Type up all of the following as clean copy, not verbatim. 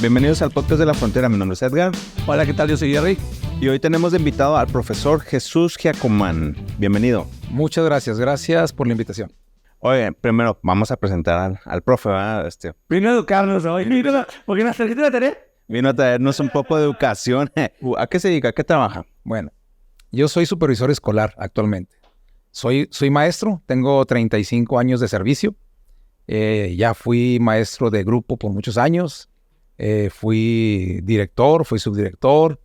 Bienvenidos al podcast de La Frontera. Mi nombre es Edgar. Hola, ¿qué tal? Yo soy Jerry. Y hoy tenemos de invitado al profesor Jesús Giacomán. Bienvenido. Muchas gracias. Gracias por la invitación. Oye, primero vamos a presentar al profe, ¿verdad? Vino a educarnos hoy. Porque la tarjeta la tarea. Vino a traernos un poco de educación. ¿A qué se dedica? ¿A qué trabaja? Bueno, yo soy supervisor escolar actualmente. Soy maestro, tengo 35 años de servicio. Ya fui maestro de grupo por muchos años. Fui director, fui subdirector.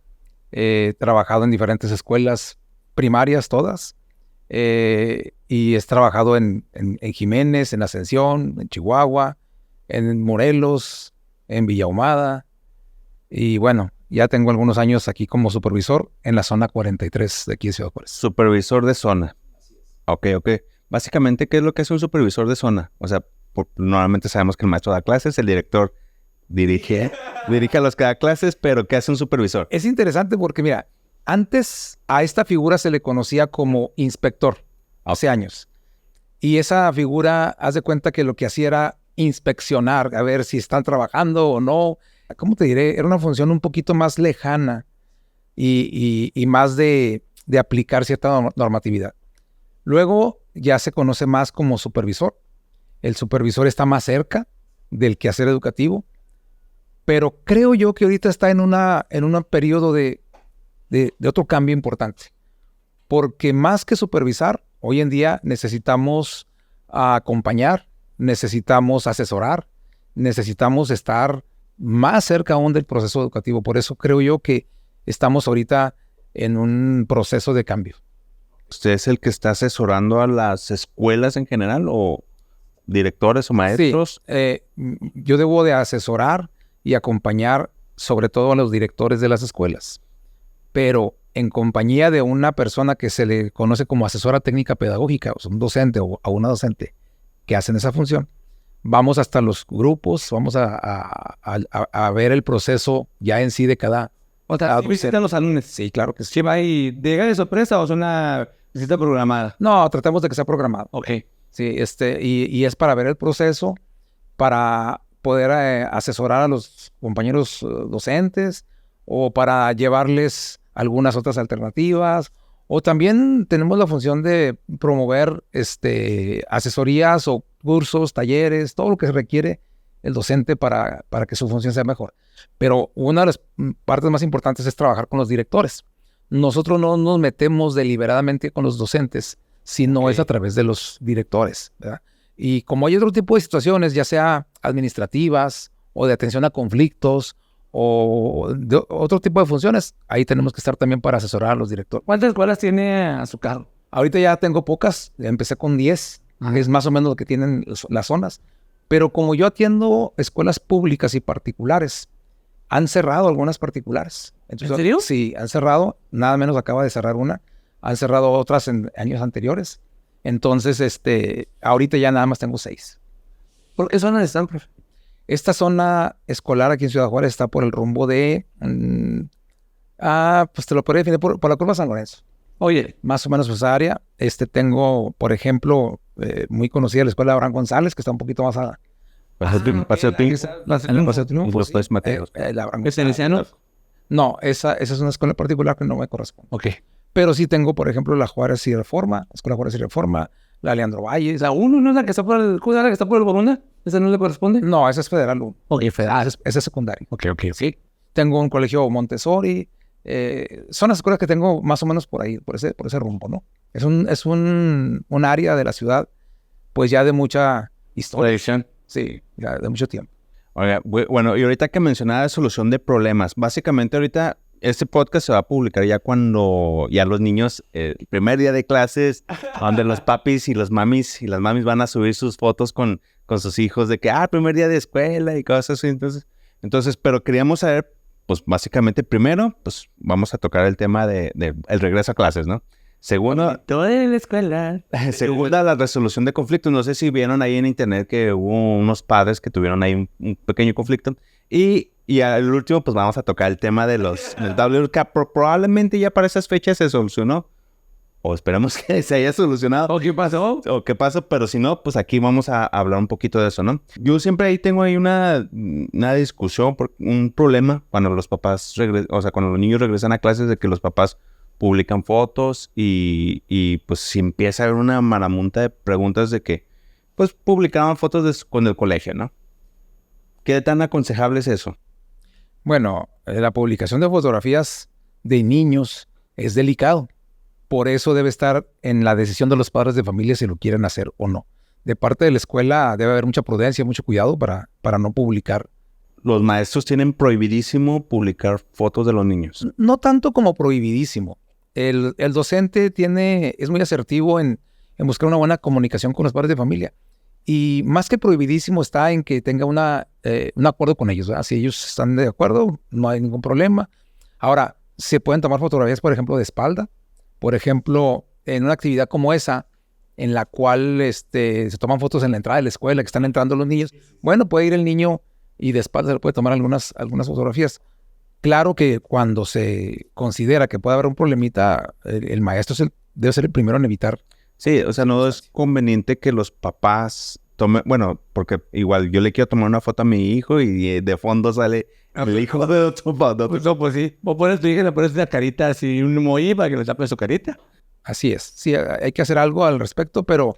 He trabajado en diferentes escuelas primarias, todas. Y he trabajado en Jiménez, en Ascensión, en Chihuahua, en Morelos, en Villa Ahumada. Y bueno, ya tengo algunos años aquí como supervisor en la zona 43 de aquí de Ciudad Juárez. Supervisor de zona. Ok. Básicamente, ¿qué es lo que hace un supervisor de zona? O sea, normalmente sabemos que el maestro da clases, el director dirige a los que da clases, pero ¿qué hace un supervisor? Es interesante porque, mira, antes a esta figura se le conocía como inspector, hace años. Y esa figura, haz de cuenta que lo que hacía era inspeccionar, a ver si están trabajando o no. ¿Cómo te diré? Era una función un poquito más lejana y más de aplicar cierta normatividad. Luego ya se conoce más como supervisor. El supervisor está más cerca del quehacer educativo, pero creo yo que ahorita está en un periodo de otro cambio importante. Porque más que supervisar, hoy en día necesitamos acompañar, necesitamos asesorar, necesitamos estar más cerca aún del proceso educativo. Por eso creo yo que estamos ahorita en un proceso de cambio. ¿Usted es el que está asesorando a las escuelas en general o directores o maestros? Sí, yo debo de asesorar y acompañar sobre todo a los directores de las escuelas, pero en compañía de una persona que se le conoce como asesora técnica pedagógica, o sea, un docente o a una docente que hacen esa función. Vamos hasta los grupos, vamos a ver el proceso ya en sí de cada... O sea, visitan los alumnos. Sí, claro que sí. ¿Sí va ahí de llegar de sorpresa o es una visita programada? No, tratamos de que sea programado. Ok. Sí, y es para ver el proceso, para poder asesorar a los compañeros docentes o para llevarles algunas otras alternativas. O también tenemos la función de promover asesorías o cursos, talleres, todo lo que se requiere el docente para que su función sea mejor. Pero una de las partes más importantes es trabajar con los directores. Nosotros no nos metemos deliberadamente con los docentes, sino es a través de los directores, ¿verdad? Y como hay otro tipo de situaciones, ya sea administrativas o de atención a conflictos o de otro tipo de funciones, ahí tenemos que estar también para asesorar a los directores. ¿Cuántas escuelas tiene a su cargo? Ahorita ya tengo pocas, ya empecé con 10, es más o menos lo que tienen las zonas, pero como yo atiendo escuelas públicas y particulares, han cerrado algunas particulares. Entonces, ¿En serio? Sí, han cerrado, nada menos acaba de cerrar una, han cerrado otras en años anteriores. Entonces, ahorita ya nada más tengo 6. ¿Por qué zona están, profe? Esta zona escolar aquí en Ciudad Juárez está por el rumbo de... pues te lo podría definir por la curva San Lorenzo. Oye, Más o menos esa área. Tengo, por ejemplo, muy conocida la escuela de Abraham González, que está un poquito más a... Paseo Triunfo. En el Paseo Triunfo, Los tres Mateos. la Abraham ¿es González. Salesiano? No, esa es una escuela particular que no me corresponde. Ok. Pero sí tengo, por ejemplo, la Juárez y Reforma, Escuela Juárez y Reforma, la Leandro Valles. ¿La 1 no es la que está por el... ¿Cuál es la que está por el Borunda? ¿Esa no le corresponde? No, esa es Federal 1. Ok, federal. Esa es secundaria. Ok. Sí. Tengo un colegio Montessori. Son las escuelas que tengo más o menos por ahí, por ese rumbo, ¿no? Es un área de la ciudad, pues ya de mucha historia. Tradición. Sí, ya de mucho tiempo. Oiga, bueno, y ahorita que mencionaba solución de problemas, básicamente ahorita este podcast se va a publicar ya cuando ya los niños, el primer día de clases, donde los papis y los mamis y las mamis van a subir sus fotos con sus hijos de que, primer día de escuela y cosas así. Entonces, pero queríamos saber, pues básicamente primero, pues vamos a tocar el tema de el regreso a clases, ¿no? Segundo, Toda la escuela. segunda, la resolución de conflictos. No sé si vieron ahí en internet que hubo unos padres que tuvieron ahí un pequeño conflicto. Y al último, pues vamos a tocar el tema del WCAP. Probablemente ya para esas fechas se solucionó. o esperemos que se haya solucionado. ¿O qué pasó? O qué pasa, pero si no, pues aquí vamos a hablar un poquito de eso, ¿no? Yo siempre ahí tengo una discusión, un problema cuando los papás cuando los niños regresan a clases, de que los papás publican fotos y pues si empieza a haber una maramunta de preguntas de que pues publicaban fotos con el colegio, ¿no? ¿Qué tan aconsejable es eso? Bueno, la publicación de fotografías de niños es delicado. Por eso debe estar en la decisión de los padres de familia si lo quieren hacer o no. De parte de la escuela debe haber mucha prudencia, mucho cuidado para no publicar. Los maestros tienen prohibidísimo publicar fotos de los niños. No tanto como prohibidísimo. El docente es muy asertivo en buscar una buena comunicación con los padres de familia. Y más que prohibidísimo está en que tenga un acuerdo con ellos, ¿verdad? Si ellos están de acuerdo, no hay ningún problema. Ahora, se pueden tomar fotografías, por ejemplo, de espalda. Por ejemplo, en una actividad como esa, en la cual se toman fotos en la entrada de la escuela, que están entrando los niños, bueno, puede ir el niño y de espalda se le puede tomar algunas fotografías. Claro que cuando se considera que puede haber un problemita, el maestro debe ser el primero en evitar. Sí, o sea, no es conveniente que los papás tomen, bueno, porque igual yo le quiero tomar una foto a mi hijo y de fondo sale el hijo de otro papá. Pues sí. Vos pones tu hija y le pones una carita así, un emoji para que le tape su carita. Así es. Sí, hay que hacer algo al respecto, pero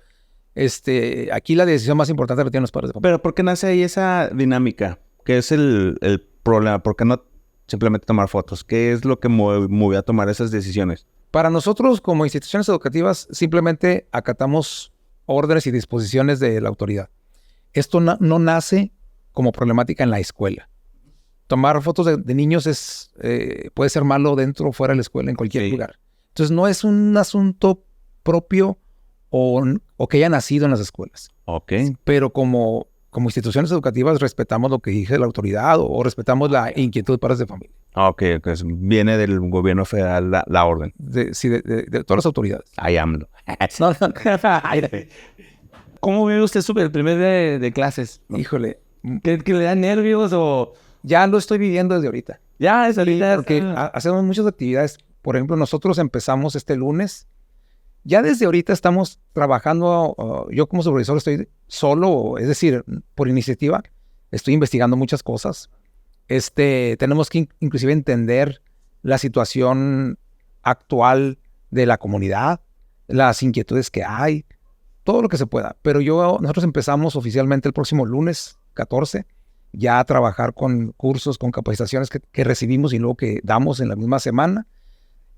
aquí la decisión más importante la tienen los padres de familia. Pero ¿por qué nace ahí esa dinámica? ¿Qué es el problema? ¿Por qué no simplemente tomar fotos? ¿Qué es lo que movió a tomar esas decisiones? Para nosotros, como instituciones educativas, simplemente acatamos órdenes y disposiciones de la autoridad. Esto no nace como problemática en la escuela. Tomar fotos de niños puede ser malo dentro o fuera de la escuela, en cualquier lugar. Entonces, no es un asunto propio o que haya nacido en las escuelas. Ok. Pero como instituciones educativas respetamos lo que dije la autoridad o respetamos la inquietud de padres de familia. Ok, viene del gobierno federal la orden. De todas las autoridades. I am. ¿Cómo vive usted el primer día de clases? Híjole. ¿Que le da nervios o...? Ya lo estoy viviendo desde ahorita. Ya, es ahorita. Porque hacemos muchas actividades. Por ejemplo, nosotros empezamos este lunes. Ya desde ahorita estamos trabajando. Yo como supervisor estoy solo, es decir, por iniciativa. Estoy investigando muchas cosas. Tenemos que inclusive entender la situación actual de la comunidad, las inquietudes que hay, todo lo que se pueda. Pero nosotros empezamos oficialmente el próximo lunes 14 ya a trabajar con cursos, con capacitaciones que recibimos y luego que damos en la misma semana.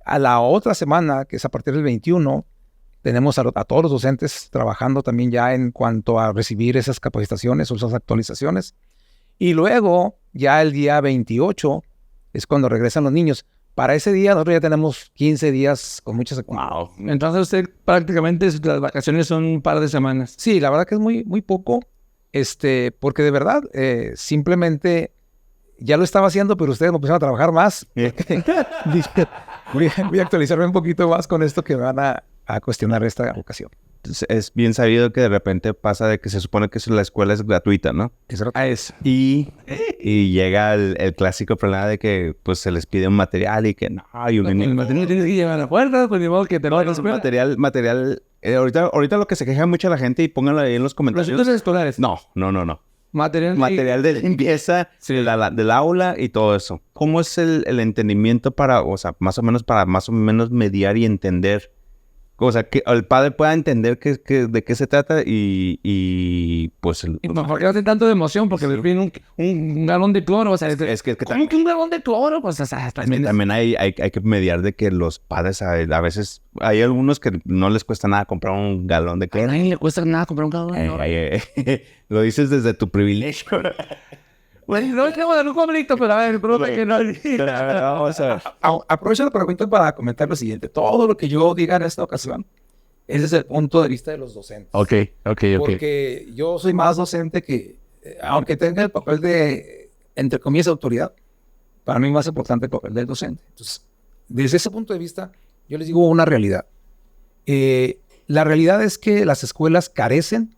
A la otra semana, que es a partir del 21, tenemos a todos los docentes trabajando también ya en cuanto a recibir esas capacitaciones o esas actualizaciones. Y luego, ya el día 28, es cuando regresan los niños. Para ese día, nosotros ya tenemos 15 días con muchas actividades. Wow. Entonces usted prácticamente las vacaciones son un par de semanas. Sí, la verdad que es muy, muy poco. Porque de verdad, simplemente ya lo estaba haciendo, pero ustedes me pusieron a trabajar más. Voy a actualizarme un poquito más con esto que me van a cuestionar esta ocasión. Es bien sabido que de repente pasa de que se supone que la escuela es gratuita, ¿no? Y llega el clásico problema de que pues se les pide un material y que no, hay un El material tienes que llevar a la puerta, pues ni modo que te lo hagas. material. Ahorita lo que se queja mucho la gente y pónganlo ahí en los comentarios. Los útiles escolares. No. Material de limpieza del aula y todo eso. ¿Cómo es el entendimiento para más o menos mediar y entender? O sea, que el padre pueda entender de qué se trata y pues... Y mejor que no hace tanto de emoción porque les piden un galón de cloro. O sea, es que ¿cómo que un galón de cloro? Pues, o sea, también hay que mediar de que los padres a veces... Hay algunos que no les cuesta nada comprar un galón de cloro. A nadie le cuesta nada comprar un galón de cloro. Lo dices desde tu privilegio. Bueno, no tengo de un conflicto, pero a ver, que no. Vamos a ver. Aprovecho la pregunta para comentar lo siguiente. Todo lo que yo diga en esta ocasión, ese es el punto de vista de los docentes. Ok. Porque yo soy más docente que, aunque tenga el papel de, entre comillas, autoridad, para mí más importante el papel del docente. Entonces, desde ese punto de vista, yo les digo una realidad. La realidad es que las escuelas carecen,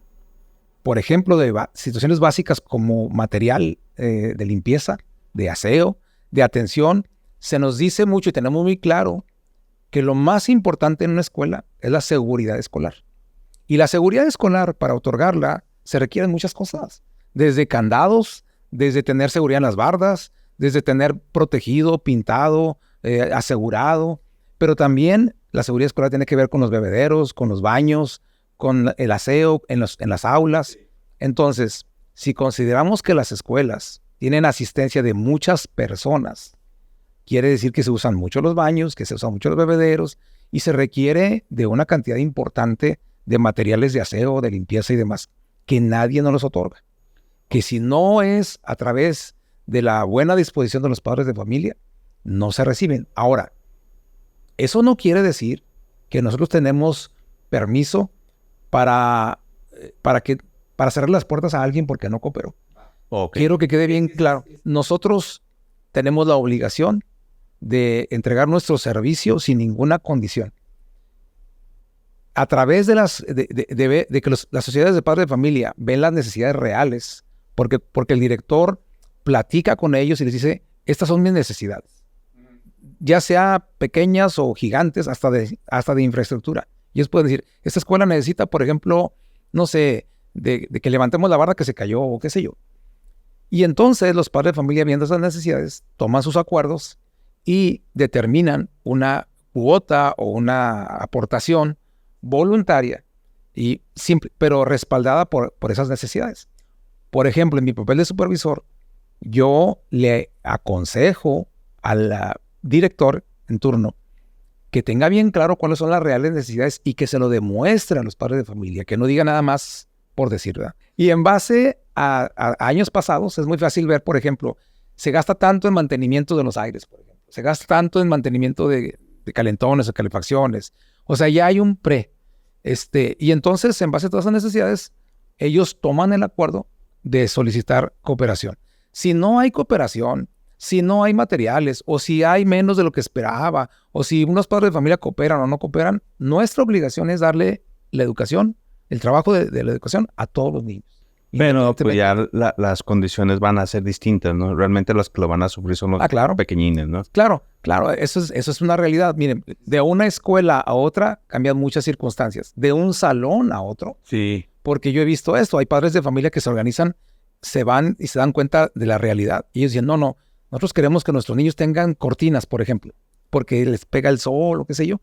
por ejemplo, de situaciones básicas como material de limpieza, de aseo, de atención. Se nos dice mucho y tenemos muy claro que lo más importante en una escuela es la seguridad escolar. Y la seguridad escolar, para otorgarla, se requieren muchas cosas. Desde candados, desde tener seguridad en las bardas, desde tener protegido, pintado, asegurado. Pero también la seguridad escolar tiene que ver con los bebederos, con los baños, con el aseo en las aulas. Entonces, si consideramos que las escuelas tienen asistencia de muchas personas, quiere decir que se usan mucho los baños, que se usan mucho los bebederos y se requiere de una cantidad importante de materiales de aseo, de limpieza y demás, que nadie nos los otorga. Que si no es a través de la buena disposición de los padres de familia, no se reciben. Ahora, eso no quiere decir que nosotros tenemos permiso para cerrar las puertas a alguien porque no cooperó. Okay. Quiero que quede bien claro. Nosotros tenemos la obligación de entregar nuestro servicio sin ninguna condición. A través de que las sociedades de padres de familia ven las necesidades reales, porque el director platica con ellos y les dice, estas son mis necesidades. Ya sea pequeñas o gigantes, hasta de infraestructura. Y ellos pueden decir, esta escuela necesita, por ejemplo, no sé, de que levantemos la barra que se cayó o qué sé yo. Y entonces los padres de familia, viendo esas necesidades, toman sus acuerdos y determinan una cuota o una aportación voluntaria, pero respaldada por esas necesidades. Por ejemplo, en mi papel de supervisor, yo le aconsejo al director en turno que tenga bien claro cuáles son las reales necesidades y que se lo demuestre a los padres de familia, que no diga nada más por decir, ¿verdad? Y en base a años pasados, es muy fácil ver, por ejemplo, se gasta tanto en mantenimiento de los aires, por ejemplo, se gasta tanto en mantenimiento de calentones o calefacciones, o sea, ya hay un y entonces, en base a todas esas necesidades, ellos toman el acuerdo de solicitar cooperación. Si no hay cooperación, si no hay materiales, o si hay menos de lo que esperaba, o si unos padres de familia cooperan o no cooperan, nuestra obligación es darle la educación, el trabajo de la educación a todos los niños. Pero pues ya las condiciones van a ser distintas, ¿no? Realmente los que lo van a sufrir son los pequeñines, ¿no? Claro, eso es una realidad. Miren, de una escuela a otra cambian muchas circunstancias. De un salón a otro. Sí. Porque yo he visto esto. Hay padres de familia que se organizan, se van y se dan cuenta de la realidad. Y ellos dicen, no, nosotros queremos que nuestros niños tengan cortinas, por ejemplo, porque les pega el sol o qué sé yo.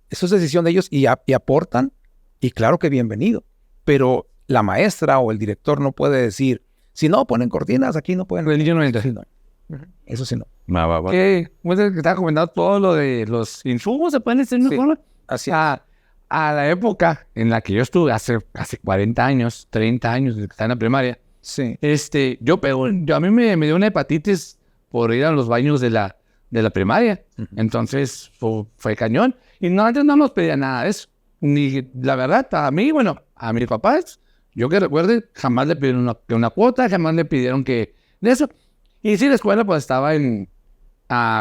Eso es decisión de ellos y aportan. Y claro que bienvenido. Pero la maestra o el director no puede decir, si no ponen cortinas, aquí no pueden. El niño no entra. Eso sí no. ¿Qué? Pues que estaba comentando todo lo de los insumos, ¿se pueden decir de una forma? Así a la época en la que yo estuve, hace casi 40 años, 30 años, desde que estaba en la primaria, sí. a mí me dio una hepatitis por ir a los baños de la primaria. Uh-huh. Entonces fue cañón. Y antes no nos pedía nada de eso. Ni, la verdad, a mis papás, yo que recuerde, jamás le pidieron una cuota, jamás le pidieron que de eso. Y sí, la escuela pues estaba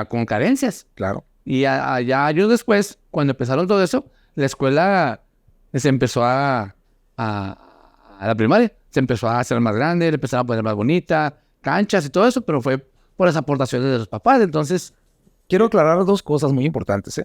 con carencias. Claro. Y ya años después, cuando empezaron todo eso, la escuela se empezó a la primaria, se empezó a hacer más grande, le empezaron a poner más bonita, canchas y todo eso, pero fue por las aportaciones de los papás. Entonces, quiero aclarar dos cosas muy importantes.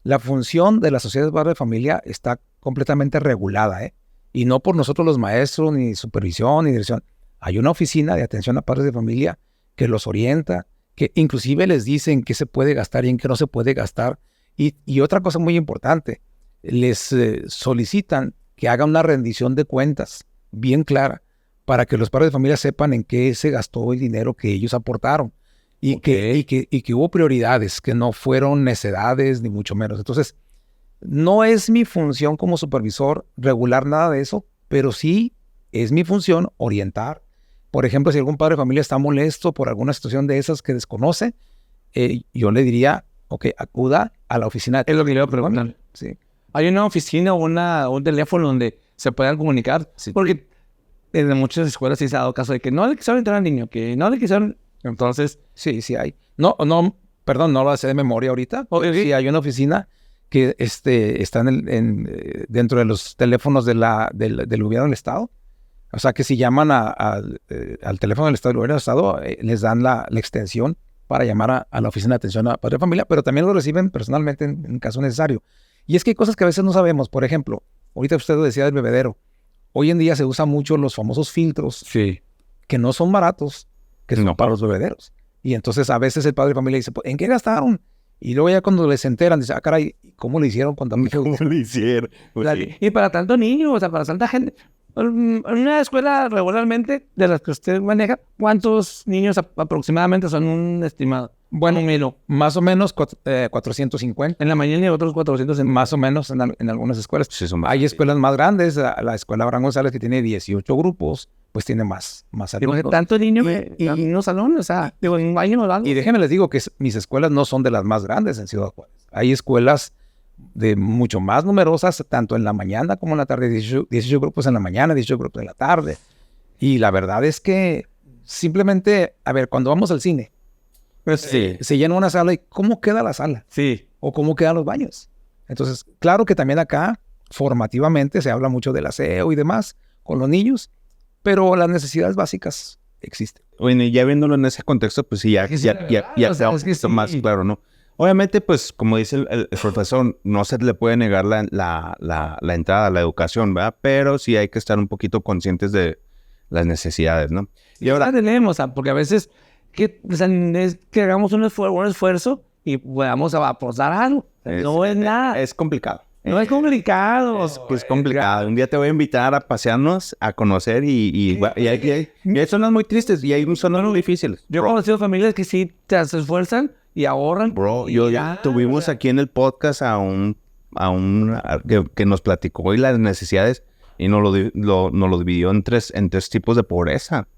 La función de la sociedad de padres de familia está completamente regulada, y no por nosotros los maestros, ni supervisión, ni dirección. Hay una oficina de atención a padres de familia que los orienta, que inclusive les dicen qué se puede gastar y en qué no se puede gastar. Y otra cosa muy importante, les solicitan que hagan una rendición de cuentas bien clara para que los padres de familia sepan en qué se gastó el dinero que ellos aportaron. Y que hubo prioridades, que no fueron necedades, ni mucho menos. Entonces, no es mi función como supervisor regular nada de eso, pero sí es mi función orientar. Por ejemplo, si algún padre de familia está molesto por alguna situación de esas que desconoce, yo le diría, acuda a la oficina. Es lo que le iba a preguntar. Sí. ¿Hay una oficina o un teléfono donde se puedan comunicar? Sí. Porque en muchas escuelas sí se ha dado caso de que no le quisieron entrar al niño, que no le quisieron. Entonces, sí hay. No lo sé de memoria ahorita. Sí, hay una oficina que está dentro de los teléfonos del gobierno del estado. O sea, que si llaman al teléfono del estado, del gobierno del estado, les dan la extensión para llamar a la oficina de atención a padre de familia, pero también lo reciben personalmente en caso necesario. Y es que hay cosas que a veces no sabemos. Por ejemplo, ahorita usted lo decía del bebedero. Hoy en día se usan mucho los famosos filtros Sí. que no son baratos, que son No. para los bebederos. Y entonces a veces el padre de familia dice, "Pues, ¿en qué gastaron?" Y luego ya cuando les enteran, dice, caray, ¿cómo le hicieron con tanto? ¿Cómo le hicieron? Pues sí. Y para tanto niño, o sea, para tanta gente. En una escuela regularmente de las que usted maneja, ¿cuántos niños aproximadamente son un estimado? Bueno, Número. más o menos 450, En la mañana y otros 400 en más o menos en algunas escuelas. Sí, son Hay bastantes. escuelas más grandes, la escuela Abraham González que tiene 18 grupos, pues tiene más Digo, alumnos. tanto niño y un salón, o sea, digo, en un año o algo. Y déjenme les digo que mis escuelas no son de las más grandes en Ciudad Juárez. Hay escuelas de mucho más numerosas, tanto en la mañana como en la tarde, 18 grupos en la mañana, 18 grupos en la tarde. Y la verdad es que simplemente, a ver, cuando vamos al cine, Pues sí. se llena una sala y ¿cómo queda la sala? Sí. ¿O cómo quedan los baños? Entonces, claro que también acá, formativamente, se habla mucho del aseo y demás con los niños, pero las necesidades básicas existen. Bueno, y ya viéndolo en ese contexto, pues sí, ya Que sí, queda o sea, un es que poquito sí. más claro, ¿no? Obviamente, pues, como dice el profesor, no se le puede negar la entrada a la educación, ¿verdad? Pero sí hay que estar un poquito conscientes de las necesidades, ¿no? Y ahora tenemos, o sea, porque a veces o sea, es que hagamos un esfuerzo y podamos apostar algo. No es nada. Es complicado. No es complicado. Es complicado. Un día te voy a invitar a pasearnos, a conocer y hay zonas muy tristes y hay zonas muy difíciles. Yo he conocido familias que sí se esfuerzan y ahorran. Bro, yo ya tuvimos aquí en el podcast que nos platicó hoy las necesidades y nos lo dividió en tres tipos de pobreza.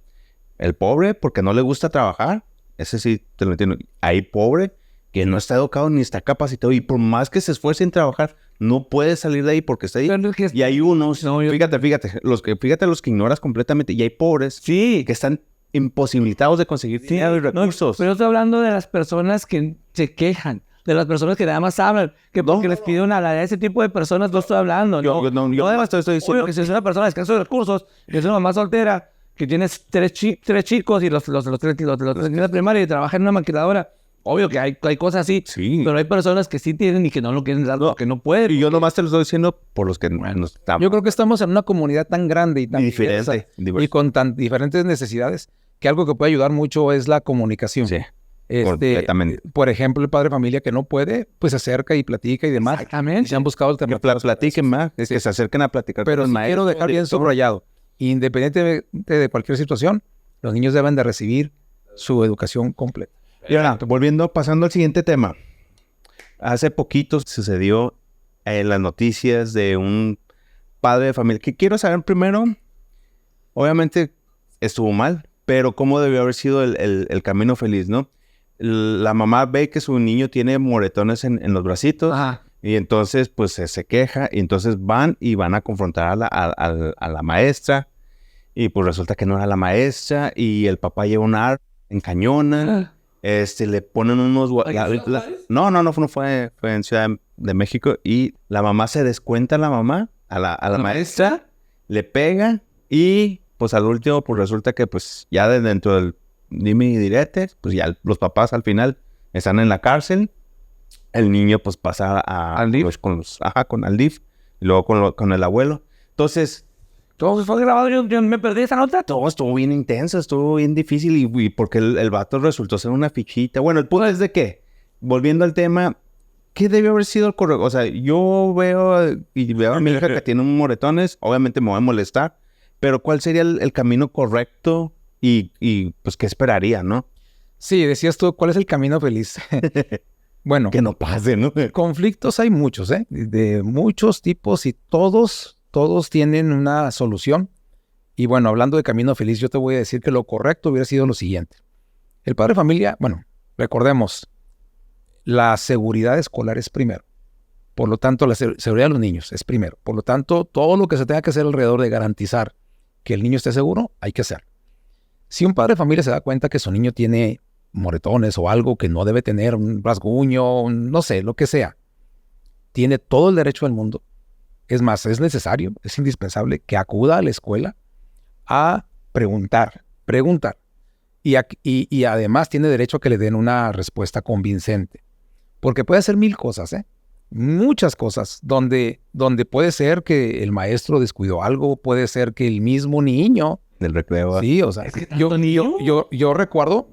El pobre porque no le gusta trabajar, ese sí te lo entiendo. Hay pobre que no está educado ni está capacitado y por más que se esfuerce en trabajar, no puede salir de ahí porque está ahí. Pero es que- Y hay unos, No, yo- fíjate, los que ignoras completamente. Y hay pobres Sí. que están imposibilitados de conseguir dinero y No, recursos. pero yo estoy hablando de las personas que se quejan, de las personas que nada más hablan, que porque les piden una lana. De ese tipo de personas no estoy hablando. Yo no no estoy diciendo obvio que si es una persona de escasos recursos, que es una mamá soltera, que tienes tres chicos y los tres de la primaria y trabaja en una maquinadora. Obvio que hay cosas así, Sí. pero hay personas que sí tienen y que no lo quieren dar porque no pueden. Y yo nomás te lo estoy diciendo por los que nos estamos. Yo creo que estamos en una comunidad tan grande y tan Diferente, diversa, y con tan diferentes necesidades que algo que puede ayudar mucho es la comunicación. Sí, completamente. Por ejemplo, el padre de familia que no puede, pues se acerca y platica y demás. Exactamente. Y se han buscado Que alternativas. platiquen más, que se acerquen a platicar Pero con sí el quiero maestro, dejar bien director. subrayado, independientemente de cualquier situación, los niños deben de recibir su educación completa. Y ahora, pasando al siguiente tema. Hace poquito sucedió en las noticias de un padre de familia. Que quiero saber primero, obviamente estuvo mal, pero cómo debió haber sido el camino feliz, ¿no? La mamá ve que su niño tiene moretones en los bracitos. Ajá. Y entonces, pues, se queja. Y entonces van a confrontar a la maestra. Y pues resulta que no era la maestra. Y el papá lleva un arma en cañona. Le ponen unos... No fue en Ciudad de México. Y la mamá se descuenta a la maestra. Le pega. Y pues al último, pues resulta que pues ya dentro del dime y direte, pues ya los papás al final están en la cárcel. El niño pues pasa ¿Al DIF? pues, con al DIF. Y luego con el abuelo. Entonces... Todo fue grabado, yo me perdí esa nota. Todo estuvo bien intenso, estuvo bien difícil y porque el vato resultó ser una fichita. Bueno, el punto es de que, volviendo al tema, ¿qué debió haber sido el correcto? O sea, yo veo a mi hija que tiene un moretones, obviamente me voy a molestar, pero ¿cuál sería el camino correcto y pues qué esperaría, no? Sí, decías tú, ¿cuál es el camino feliz? Bueno, Que no pase, ¿no? conflictos hay muchos, de muchos tipos y todos tienen una solución. Y bueno, hablando de camino feliz, yo te voy a decir que lo correcto hubiera sido lo siguiente. El padre de familia, bueno, recordemos, la seguridad escolar es primero. Por lo tanto, la seguridad de los niños es primero. Por lo tanto, todo lo que se tenga que hacer alrededor de garantizar que el niño esté seguro, hay que hacerlo. Si un padre de familia se da cuenta que su niño tiene moretones o algo que no debe tener, un rasguño, no sé, lo que sea, tiene todo el derecho del mundo. Es más, es necesario, es indispensable que acuda a la escuela a preguntar. Y además tiene derecho a que le den una respuesta convincente. Porque puede hacer mil cosas, ¿eh? Muchas cosas, donde puede ser que el maestro descuidó algo, puede ser que el mismo niño... Del recreo. Sí, o sea, yo recuerdo,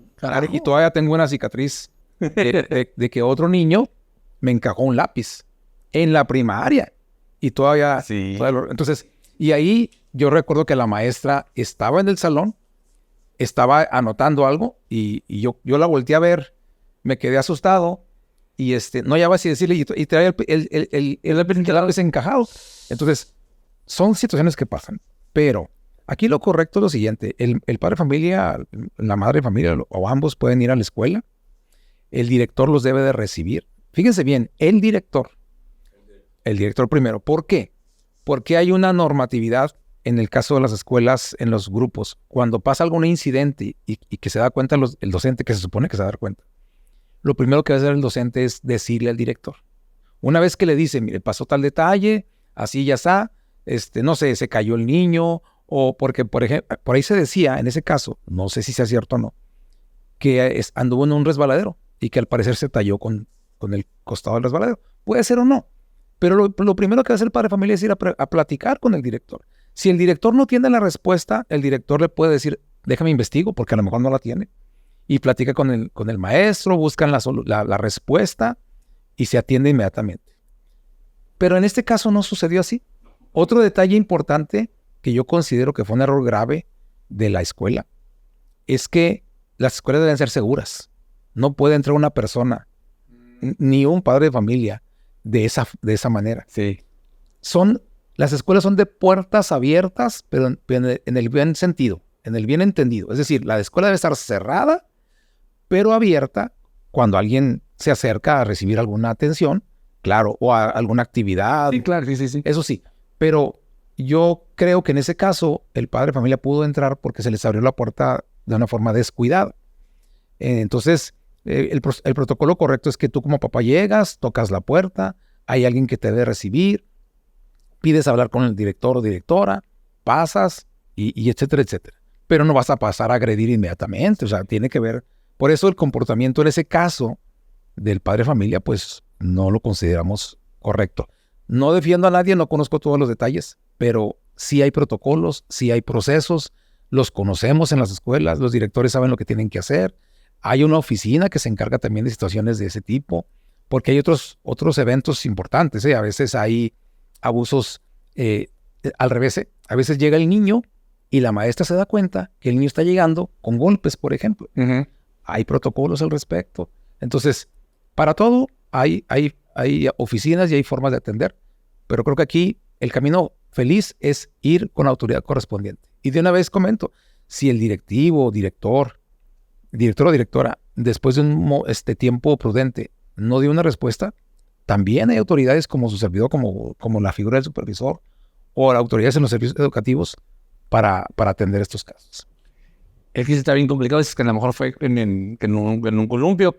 y todavía tengo una cicatriz de que otro niño me encajó un lápiz en la primaria. Y todavía... Sí. Entonces, y ahí yo recuerdo que la maestra estaba en el salón, estaba anotando algo, y yo la volteé a ver, me quedé asustado, y no hallaba si decirle, y traía el lápiz encajado. Entonces, son situaciones que pasan. Pero aquí lo correcto es lo siguiente: el padre de familia, la madre de familia, o ambos pueden ir a la escuela. El director los debe de recibir. Fíjense bien, el director primero. ¿Por qué? Porque hay una normatividad en el caso de las escuelas, en los grupos. Cuando pasa algún incidente y que se da cuenta el docente, que se supone que se va a dar cuenta, lo primero que va a hacer el docente es decirle al director. Una vez que le dice, mire, pasó tal detalle, así ya está, no sé, se cayó el niño, o porque, por ejemplo, por ahí se decía, en ese caso, no sé si sea cierto o no, que anduvo en un resbaladero y que al parecer se talló con el costado del resbaladero. Puede ser o no, pero lo primero que hace el padre de familia es ir a platicar con el director. Si el director no tiene la respuesta, el director le puede decir, déjame investigo, porque a lo mejor no la tiene. Y platica con el maestro, buscan la respuesta y se atiende inmediatamente. Pero en este caso no sucedió así. Otro detalle importante que yo considero que fue un error grave de la escuela es que las escuelas deben ser seguras. No puede entrar una persona, ni un padre de familia, de esa manera. Sí. Las escuelas son de puertas abiertas, pero en el bien sentido, en el bien entendido. Es decir, la escuela debe estar cerrada, pero abierta cuando alguien se acerca a recibir alguna atención, claro, o a alguna actividad. Sí, claro, sí. Eso sí, pero yo creo que en ese caso el padre de familia pudo entrar porque se les abrió la puerta de una forma descuidada. Entonces, el protocolo correcto es que tú como papá llegas, tocas la puerta, hay alguien que te debe recibir, pides hablar con el director o directora, pasas y etcétera, etcétera. Pero no vas a pasar a agredir inmediatamente, o sea, tiene que ver. Por eso el comportamiento en ese caso del padre de familia, pues no lo consideramos correcto. No defiendo a nadie, no conozco todos los detalles, pero sí hay protocolos, sí hay procesos, los conocemos en las escuelas, los directores saben lo que tienen que hacer. Hay una oficina que se encarga también de situaciones de ese tipo, porque hay otros eventos importantes, ¿eh? A veces hay abusos al revés, ¿eh? A veces llega el niño y la maestra se da cuenta que el niño está llegando con golpes, por ejemplo. Uh-huh. Hay protocolos al respecto. Entonces, para todo hay oficinas y hay formas de atender. Pero creo que aquí el camino feliz es ir con la autoridad correspondiente. Y de una vez comento, si el directivo, director o directora, después de un tiempo prudente, no dio una respuesta, también hay autoridades como su servidor, como la figura del supervisor, o autoridades en los servicios educativos para atender estos casos. Es que está bien complicado, es que a lo mejor fue en un columpio.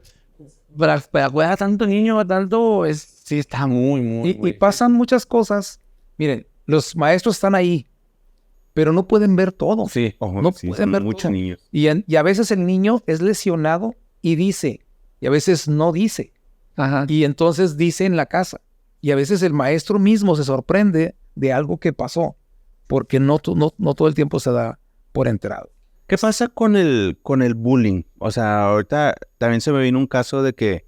Para cuidar a tanto niño, sí está muy. Y pasan muchas cosas. Miren, los maestros están ahí, pero no pueden ver todo. Sí. No pueden ver muchos todo. niños. Y a veces el niño es lesionado y dice, y a veces no dice. Ajá. Y entonces dice en la casa. Y a veces el maestro mismo se sorprende de algo que pasó, porque no todo el tiempo se da por enterado. ¿Qué pasa con el bullying? O sea, ahorita también se me vino un caso de que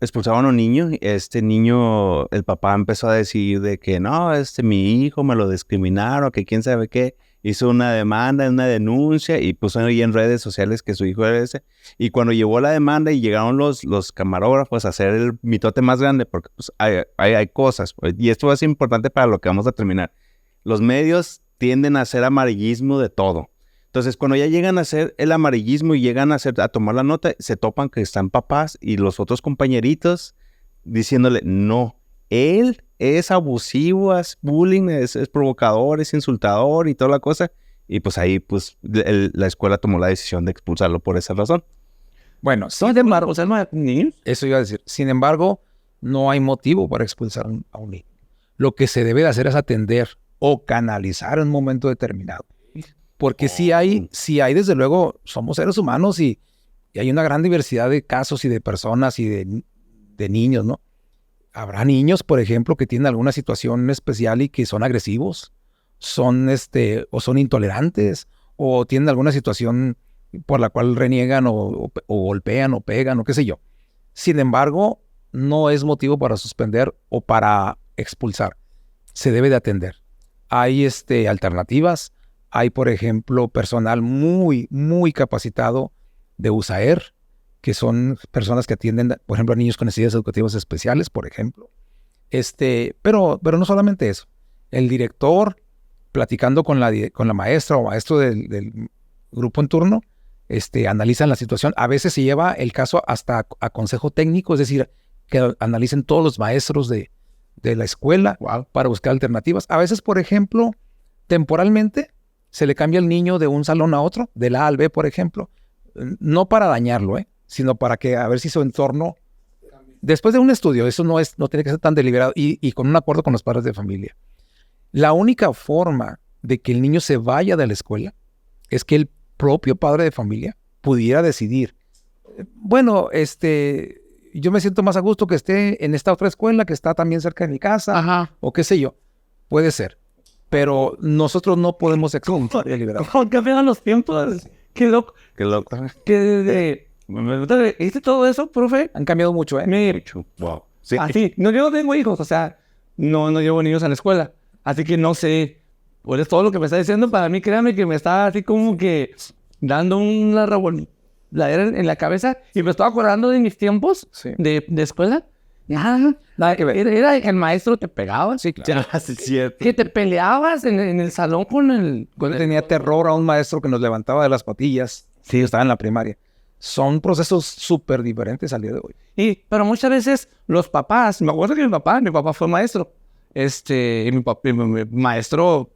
expulsaban a un niño. Este niño, el papá empezó a decir de que no, mi hijo me lo discriminaron, que quién sabe qué. Hizo una demanda, una denuncia y puso ahí en redes sociales que su hijo era ese. Y cuando llevó la demanda y llegaron los camarógrafos a hacer el mitote más grande, porque pues, hay cosas. Y esto es importante para lo que vamos a terminar. Los medios tienden a hacer amarillismo de todo. Entonces, cuando ya llegan a hacer el amarillismo y llegan a tomar la nota, se topan que están papás y los otros compañeritos diciéndole, no, él es abusivo, es bullying, es provocador, es insultador y toda la cosa. Y pues ahí, pues, la escuela tomó la decisión de expulsarlo por esa razón. Bueno, Sin embargo, niños. Eso iba a decir. Sin embargo, no hay motivo para expulsar a un niño. Lo que se debe de hacer es atender o canalizar en un momento determinado. Porque sí hay, desde luego, somos seres humanos y hay una gran diversidad de casos y de personas y de niños, ¿no? Habrá niños, por ejemplo, que tienen alguna situación especial y que son agresivos, o son intolerantes, o tienen alguna situación por la cual reniegan o golpean o pegan o qué sé yo. Sin embargo, no es motivo para suspender o para expulsar. Se debe de atender. Hay alternativas. Hay, por ejemplo, personal muy, muy capacitado de USAER, que son personas que atienden, por ejemplo, a niños con necesidades educativas especiales, por ejemplo. Pero no solamente eso. El director, platicando con la maestra o maestro del grupo en turno, analizan la situación. A veces se lleva el caso hasta a consejo técnico, es decir, que analicen todos los maestros de la escuela para buscar alternativas. A veces, por ejemplo, temporalmente se le cambia el niño de un salón a otro, del A al B, por ejemplo, no para dañarlo, sino para que a ver si su entorno, después de un estudio, eso no tiene que ser tan deliberado y con un acuerdo con los padres de familia. La única forma de que el niño se vaya de la escuela es que el propio padre de familia pudiera decidir, bueno, yo me siento más a gusto que esté en esta otra escuela que está también cerca de mi casa, o qué sé yo, puede ser. Pero nosotros no podemos exigir deliberado. ¿Cómo cambian los tiempos? Qué loco. Qué loco. ¿Viste todo eso, profe? Han cambiado mucho, Wow. Sí. Así, no, yo no tengo hijos, o sea, no llevo niños a la escuela. Así que no sé, pues todo lo que me está diciendo, para mí, créame que me está así como que dando una revoladera en la cabeza y me estaba acordando de mis tiempos de escuela. Nada que ver. Era el maestro que pegaba. Sí, claro. Ya, sí, cierto. Que te peleabas en el salón con Tenía terror a un maestro que nos levantaba de las patillas. Sí, estaba en la primaria. Son procesos súper diferentes al día de hoy. Pero muchas veces los papás, me acuerdo que mi papá fue maestro. Y mi maestro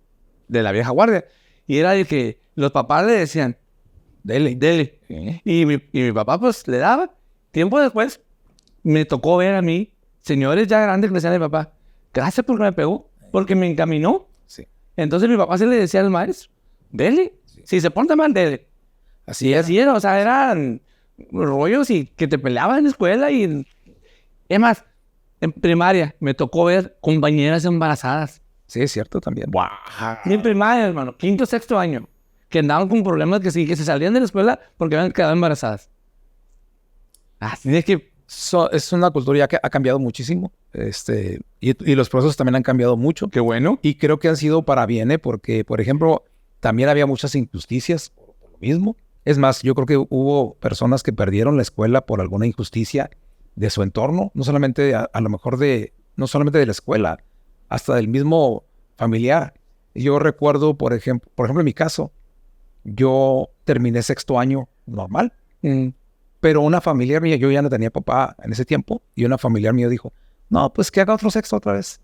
de la vieja guardia. Y era el que los papás le decían, dele. Y mi papá pues le daba. Tiempo después me tocó ver a mí, señores ya grandes, que le decían a mi papá, gracias porque me pegó, porque me encaminó. Sí. Entonces mi papá se le decía al maestro, dele. Sí. Si se porta mal, dele. Así era, o sea, eran rollos y que te peleaban en la escuela y... Es más, en primaria me tocó ver compañeras embarazadas. Sí, es cierto también. Wow. Y en primaria, hermano, 5º, 6º año, que andaban con problemas que se salían de la escuela porque habían quedado embarazadas. Así es que... Es una cultura ya que ha cambiado muchísimo. Y los procesos también han cambiado mucho. Qué bueno. Y creo que han sido para bien, porque, por ejemplo, también había muchas injusticias por lo mismo. Es más, yo creo que hubo personas que perdieron la escuela por alguna injusticia de su entorno, no solamente a lo mejor no solamente de la escuela, hasta del mismo familiar. Yo recuerdo, por ejemplo, en mi caso, yo terminé 6º año normal, pero una familiar mía, yo ya no tenía papá en ese tiempo, y una familiar mía dijo, no, pues que haga otro 6º otra vez.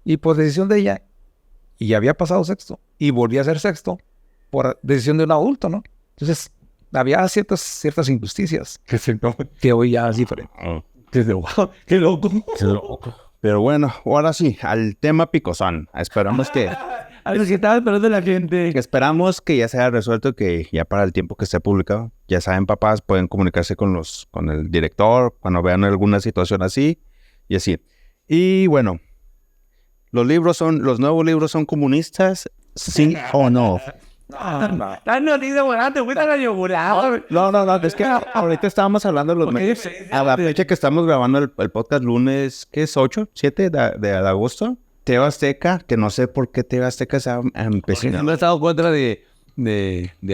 Y por decisión de ella, y ya había pasado 6º, y volví a ser 6º por decisión de un adulto, ¿no? Entonces, había ciertas injusticias que hoy ya es diferente. Qué loco. Pero bueno, ahora sí, al tema picosón. Esperamos que... A los que estaba esperando la gente. Esperamos que ya se haya resuelto, que ya para el tiempo que esté publicado, ya saben, papás, pueden comunicarse con el director cuando vean alguna situación así y así. Y bueno, los nuevos libros son comunistas, ¿sí o no? No, dice, bueno, te fuiste a la yogurar. No, es que ahorita estábamos hablando de los medios. A la fecha que estamos grabando el podcast lunes, ¿qué es? 8, 7 de agosto. TV Azteca, que no sé por qué TV Azteca se ha empezado. Siempre he estado en contra de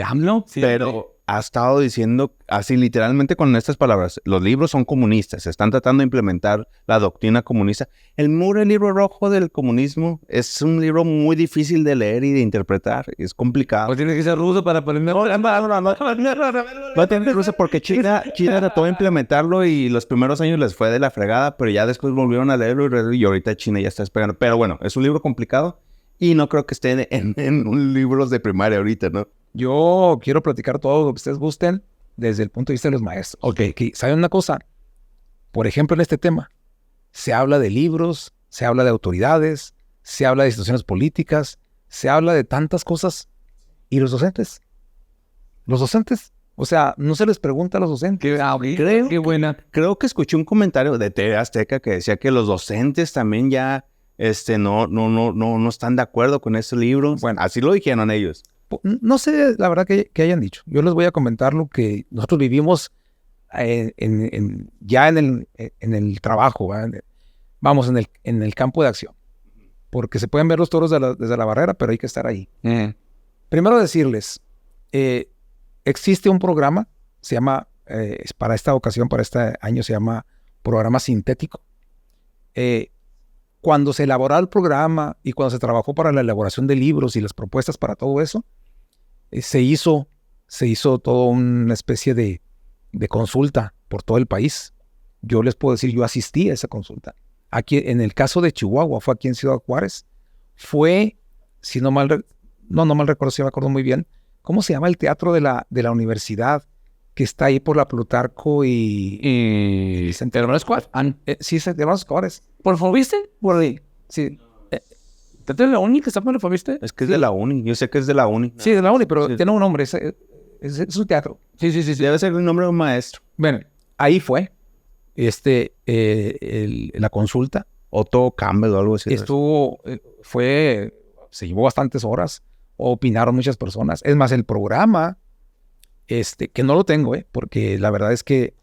AMLO. Sí, pero ha estado diciendo así literalmente con estas palabras, los libros son comunistas, se están tratando de implementar la doctrina comunista. El libro rojo del comunismo es un libro muy difícil de leer y de interpretar, es complicado. Pues tiene que ser ruso para ponerme... No tiene que ser ruso porque China trató de implementarlo y los primeros años les fue de la fregada, pero ya después volvieron a leerlo y ahorita China ya está esperando. Pero bueno, es un libro complicado y no creo que esté en libros de primaria ahorita, ¿no? Yo quiero platicar todo lo que ustedes gusten desde el punto de vista de los maestros. ¿Saben una cosa? Por ejemplo, en este tema, se habla de libros, se habla de autoridades, se habla de situaciones políticas, se habla de tantas cosas ¿Y los docentes? Los docentes, o sea, no se les pregunta a los docentes. Qué buena. Creo que escuché un comentario de TV Azteca que decía que los docentes también ya no están de acuerdo con este libro. Bueno, así lo dijeron ellos. No sé, la verdad, que hayan dicho. Yo les voy a comentar lo que nosotros vivimos ya en el trabajo, ¿verdad? Vamos, en el campo de acción. Porque se pueden ver los toros desde la barrera, pero hay que estar ahí. Primero decirles, existe un programa, se llama, para esta ocasión, para este año, se llama Programa Sintético. Cuando se elaboró el programa y cuando se trabajó para la elaboración de libros y las propuestas para todo eso, se hizo toda una especie de consulta por todo el país. Yo les puedo decir, yo asistí a esa consulta. Aquí, en el caso de Chihuahua, fue aquí en Ciudad Juárez. Fue, si no mal recuerdo, si me acuerdo muy bien, ¿cómo se llama el teatro de la universidad que está ahí por la Plutarco y Hermanos Juárez? Sí, Hermanos Juárez. ¿Por favor, viste? Por ahí. Sí. ¿Te es la uni que está por el viste? Es que es de la uni. Yo sé que es de la uni. Sí, de la uni, pero tiene un nombre. Es un teatro. Sí. Debe ser el nombre de un maestro. Bueno, ahí fue la consulta. Otto Campbell o algo así. Se llevó bastantes horas. Opinaron muchas personas. Es más, el programa, que no lo tengo, porque la verdad es que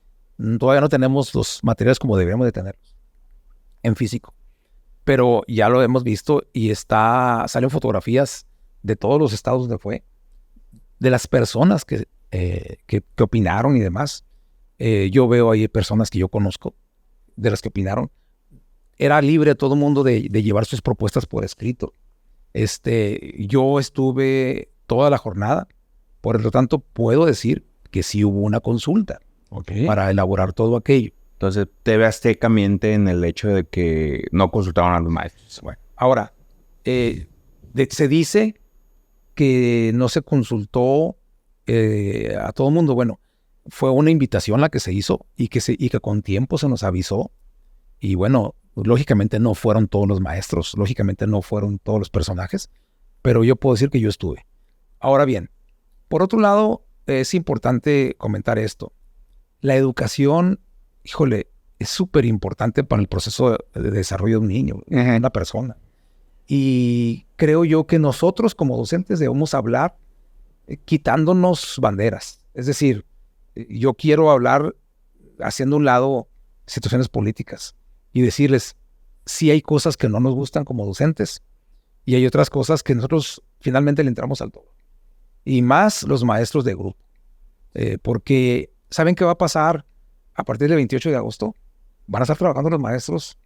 todavía no tenemos los materiales como deberíamos de tenerlos en físico. Pero ya lo hemos visto y salen fotografías de todos los estados donde fue, de las personas que opinaron y demás. Yo veo ahí personas que yo conozco, de las que opinaron. Era libre todo el mundo de llevar sus propuestas por escrito. Yo estuve toda la jornada, por lo tanto puedo decir que sí hubo una consulta para elaborar todo aquello. Entonces, TV Azteca miente en el hecho de que no consultaron a los maestros. Bueno, ahora, se dice que no se consultó a todo el mundo. Bueno, fue una invitación la que se hizo y que con tiempo se nos avisó. Y bueno, lógicamente no fueron todos los maestros, lógicamente no fueron todos los personajes, pero yo puedo decir que yo estuve. Ahora bien, por otro lado, es importante comentar esto. La educación, híjole, es súper importante para el proceso de desarrollo de un niño, de una persona. Y creo yo que nosotros como docentes debemos hablar quitándonos banderas. Es decir, yo quiero hablar haciendo a un lado situaciones políticas y decirles, sí hay cosas que no nos gustan como docentes y hay otras cosas que nosotros finalmente le entramos al todo. Y más los maestros de grupo. Porque ¿saben qué va a pasar a partir del 28 de agosto? Van a estar trabajando los maestros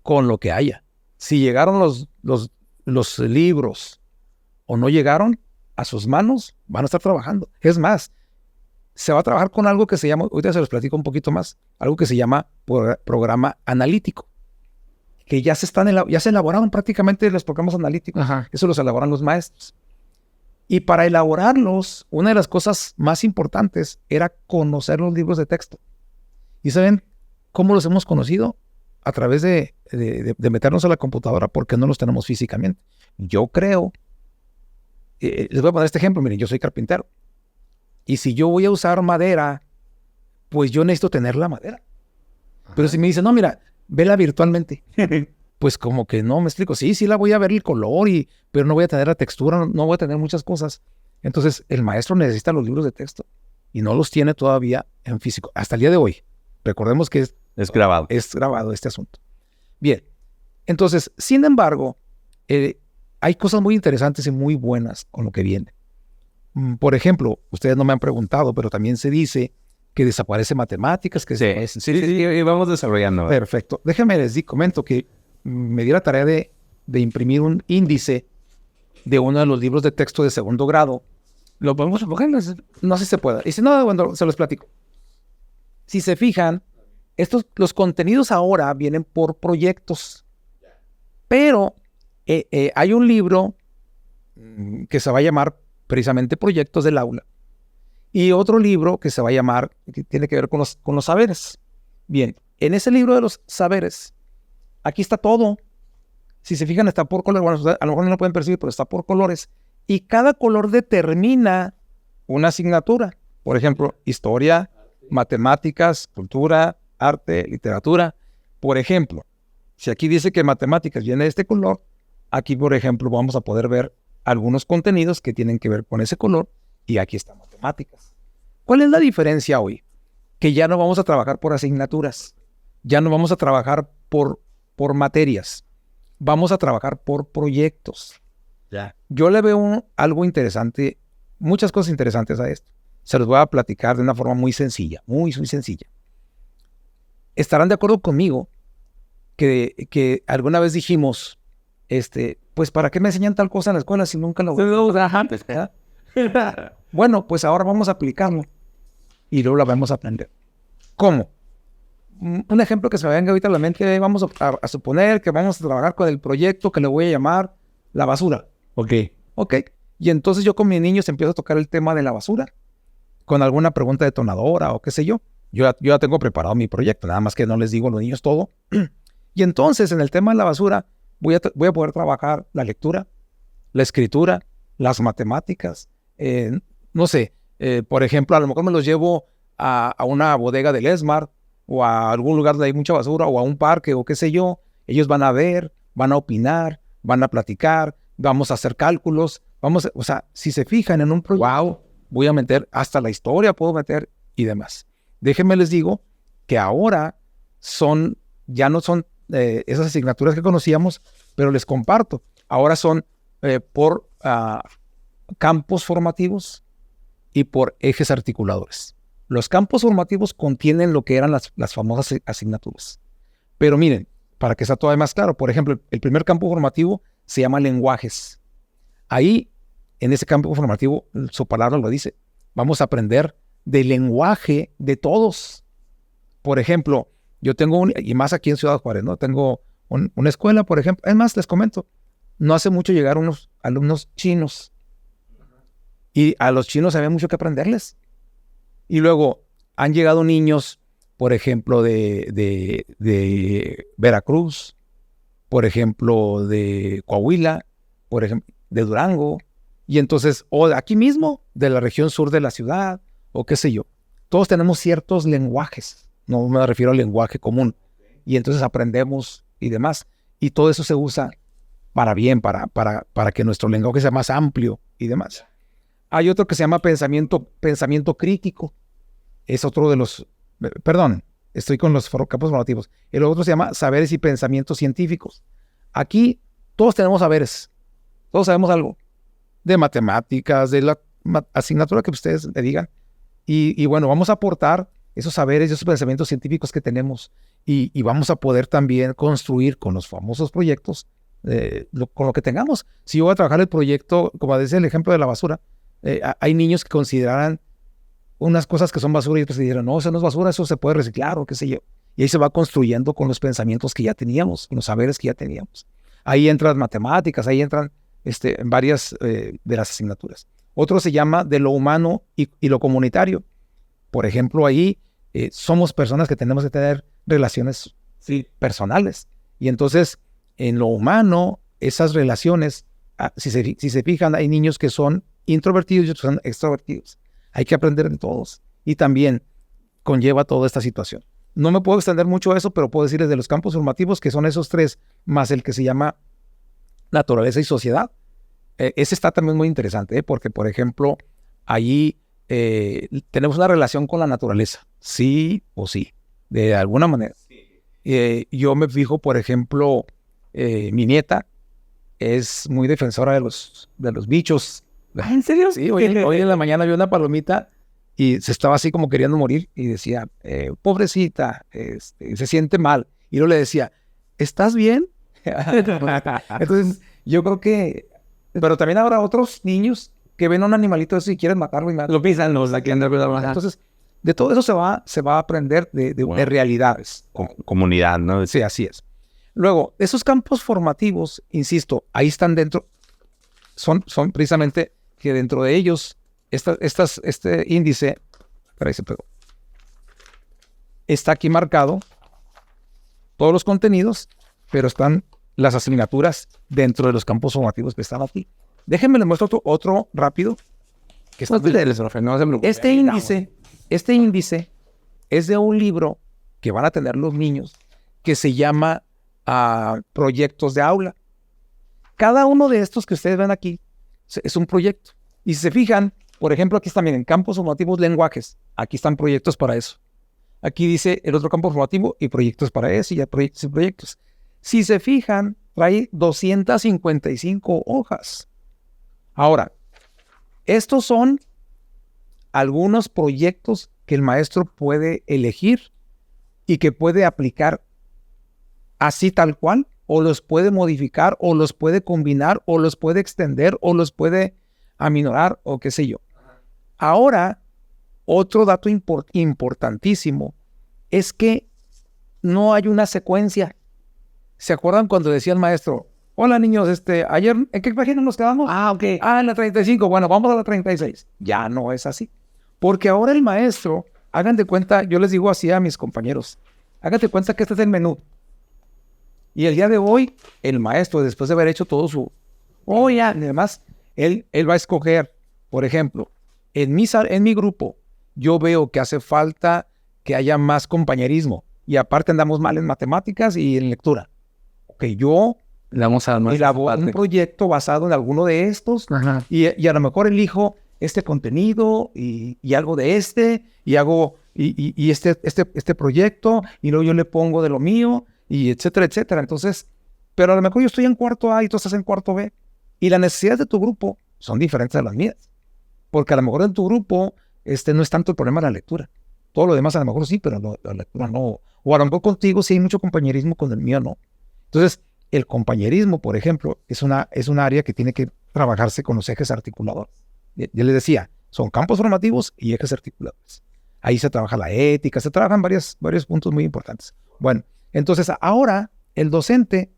con lo que haya. Si llegaron los libros o no llegaron a sus manos, van a estar trabajando. Es más, se va a trabajar con algo que se llama, ahorita se los platico un poquito más, algo que se llama programa analítico, que ya se elaboraron prácticamente los programas analíticos. Eso los elaboran los maestros. Y para elaborarlos, una de las cosas más importantes era conocer los libros de texto. ¿Y saben cómo los hemos conocido? A través de meternos a la computadora, porque no los tenemos físicamente. Yo creo, les voy a poner este ejemplo, miren, yo soy carpintero. Y si yo voy a usar madera, pues yo necesito tener la madera. Pero si me dicen, no, mira, vela virtualmente. Pues como que no, me explico. Sí, la voy a ver el color, pero no voy a tener la textura, no voy a tener muchas cosas. Entonces, el maestro necesita los libros de texto y no los tiene todavía en físico. Hasta el día de hoy. Recordemos que es grabado. Es grabado este asunto. Bien. Entonces, sin embargo, hay cosas muy interesantes y muy buenas con lo que viene. Por ejemplo, ustedes no me han preguntado, pero también se dice que desaparece matemáticas. Sí, vamos desarrollando. Perfecto. Déjenme les comento que me di la tarea de imprimir un índice de uno de los libros de texto de segundo grado. ¿Lo podemos enfocar? No sé si se pueda. Y si no, bueno, se los platico. Si se fijan, los contenidos ahora vienen por proyectos. Pero hay un libro que se va a llamar precisamente Proyectos del Aula. Y otro libro que se va a llamar, que tiene que ver con los saberes. Bien, en ese libro de los saberes, aquí está todo. Si se fijan, está por colores. Bueno, a lo mejor no lo pueden percibir, pero está por colores. y cada color determina una asignatura. Por ejemplo, historia, matemáticas, cultura, arte, literatura. Por ejemplo, si aquí dice que matemáticas viene de este color, aquí, por ejemplo, vamos a poder ver algunos contenidos que tienen que ver con ese color y aquí está matemáticas. ¿Cuál es la diferencia hoy? Que ya no vamos a trabajar por asignaturas, ya no vamos a trabajar por materias, vamos a trabajar por proyectos. Ya. Yo le veo algo interesante, muchas cosas interesantes a esto. Se los voy a platicar de una forma muy sencilla, muy sencilla. Estarán de acuerdo conmigo que alguna vez dijimos, pues ¿para qué me enseñan tal cosa en la escuela si nunca lo voy a hacer? Bueno, pues ahora vamos a aplicarlo y luego la vamos a aprender. ¿Cómo? Un ejemplo que se me venga ahorita a la mente, vamos a suponer que vamos a trabajar con el proyecto que le voy a llamar la basura. Ok. Y entonces yo con mis niños empiezo a tocar el tema de la basura con alguna pregunta detonadora o qué sé yo. Yo ya tengo preparado mi proyecto, nada más que no les digo a los niños todo. Y entonces en el tema de la basura voy a poder trabajar la lectura, la escritura, las matemáticas. No sé, por ejemplo, a lo mejor me los llevo a una bodega del Esmar o a algún lugar donde hay mucha basura o a un parque o qué sé yo. Ellos van a ver, van a opinar, van a platicar, vamos a hacer cálculos. O sea, si se fijan en un proyecto, voy a meter hasta la historia, puedo meter y demás. Déjenme les digo que ahora ya no son esas asignaturas que conocíamos, pero les comparto. Ahora son por campos formativos y por ejes articuladores. Los campos formativos contienen lo que eran las famosas asignaturas. Pero miren, para que sea todavía más claro, por ejemplo, el primer campo formativo se llama lenguajes. Ahí, en ese campo formativo, su palabra lo dice, vamos a aprender del lenguaje de todos. Por ejemplo, yo tengo y más aquí en Ciudad Juárez, ¿no? Tengo una escuela, por ejemplo. Es más, les comento, no hace mucho llegaron unos alumnos chinos. Y a los chinos había mucho que aprenderles. Y luego han llegado niños, por ejemplo, de Veracruz, por ejemplo, de Coahuila, por ejemplo, de Durango. Y entonces, o de aquí mismo, de la región sur de la ciudad, o qué sé yo. Todos tenemos ciertos lenguajes. No me refiero al lenguaje común. Y entonces aprendemos y demás. Y todo eso se usa para bien, para que nuestro lenguaje sea más amplio y demás. Hay otro que se llama pensamiento crítico. Es otro de los... Perdón, estoy con los campos formativos. El otro se llama saberes y pensamientos científicos. Aquí todos tenemos saberes. Todos sabemos algo. De matemáticas, de la asignatura que ustedes le digan. Y bueno, vamos a aportar esos saberes y esos pensamientos científicos que tenemos. Y vamos a poder también construir con los famosos proyectos, con lo que tengamos. Si yo voy a trabajar el proyecto, como decía el ejemplo de la basura, hay niños que consideran unas cosas que son basura y otros que dirán, no, eso no es basura, eso se puede reciclar o qué sé yo. Y ahí se va construyendo con los pensamientos que ya teníamos, con los saberes que ya teníamos. Ahí entran matemáticas, ahí entran varias de las asignaturas. Otro se llama de lo humano y lo comunitario. Por ejemplo, ahí somos personas que tenemos que tener relaciones personales. Y entonces, en lo humano, esas relaciones, si se fijan, hay niños que son introvertidos y otros son extrovertidos. Hay que aprender de todos. Y también conlleva toda esta situación. No me puedo extender mucho a eso, pero puedo decirles de los campos formativos, que son esos tres, más el que se llama naturaleza y sociedad. Ese está también muy interesante, porque, por ejemplo, allí tenemos una relación con la naturaleza, sí o sí, de alguna manera. Yo me fijo, por ejemplo, mi nieta es muy defensora de los bichos. ¿En serio? Sí, hoy en la mañana vio una palomita y se estaba así como queriendo morir y decía, pobrecita, se siente mal. Y yo le decía, ¿estás bien? Entonces, yo creo que... Pero también habrá otros niños que ven a un animalito eso y quieren matarlo y lo pisan los aquí en Entonces, de todo eso se va a aprender de realidades. Comunidad, ¿no? Sí, así es. Luego, esos campos formativos, insisto, ahí están dentro, son precisamente que dentro de ellos, este índice, ahí se pegó, está aquí marcado todos los contenidos, pero están las asignaturas dentro de los campos formativos que están aquí. Déjenme les muestro otro rápido. Que está No se preocupe. Este índice es de un libro que van a tener los niños que se llama Proyectos de Aula. Cada uno de estos que ustedes ven aquí es un proyecto. Y si se fijan, por ejemplo, aquí están, miren, campos formativos, lenguajes. Aquí están proyectos para eso. Aquí dice el otro campo formativo y proyectos para eso, y ya proyectos y proyectos. Si se fijan, trae 255 hojas. Ahora, estos son algunos proyectos que el maestro puede elegir y que puede aplicar así tal cual, o los puede modificar, o los puede combinar, o los puede extender, o los puede aminorar, o qué sé yo. Ahora, otro dato importantísimo es que no hay una secuencia. ¿Se acuerdan cuando decía el maestro, hola niños, ayer, ¿en qué página nos quedamos? Ok. En la 35, bueno, vamos a la 36. Ya no es así. Porque ahora el maestro, hagan de cuenta, yo les digo así a mis compañeros, hagan de cuenta que este es el menú. Y el día de hoy, el maestro, después de haber hecho todo su olla y demás, él va a escoger, por ejemplo, en mi grupo, yo veo que hace falta que haya más compañerismo. Y aparte andamos mal en matemáticas y en lectura. Ok, yo Le vamos a dar más elaboro un proyecto basado en alguno de estos y a lo mejor elijo este contenido y algo de y hago este proyecto y luego yo le pongo de lo mío y etcétera, etcétera. Entonces, pero a lo mejor yo estoy en cuarto A y tú estás en cuarto B y las necesidades de tu grupo son diferentes de las mías. Porque a lo mejor en tu grupo no es tanto el problema de la lectura. Todo lo demás a lo mejor sí, pero la lectura no. O a lo mejor contigo sí hay mucho compañerismo, con el mío no. Entonces, el compañerismo, por ejemplo, es un área que tiene que trabajarse con los ejes articuladores. Yo les decía, son campos formativos y ejes articuladores. Ahí se trabaja la ética, se trabajan varios puntos muy importantes. Bueno, entonces ahora el docente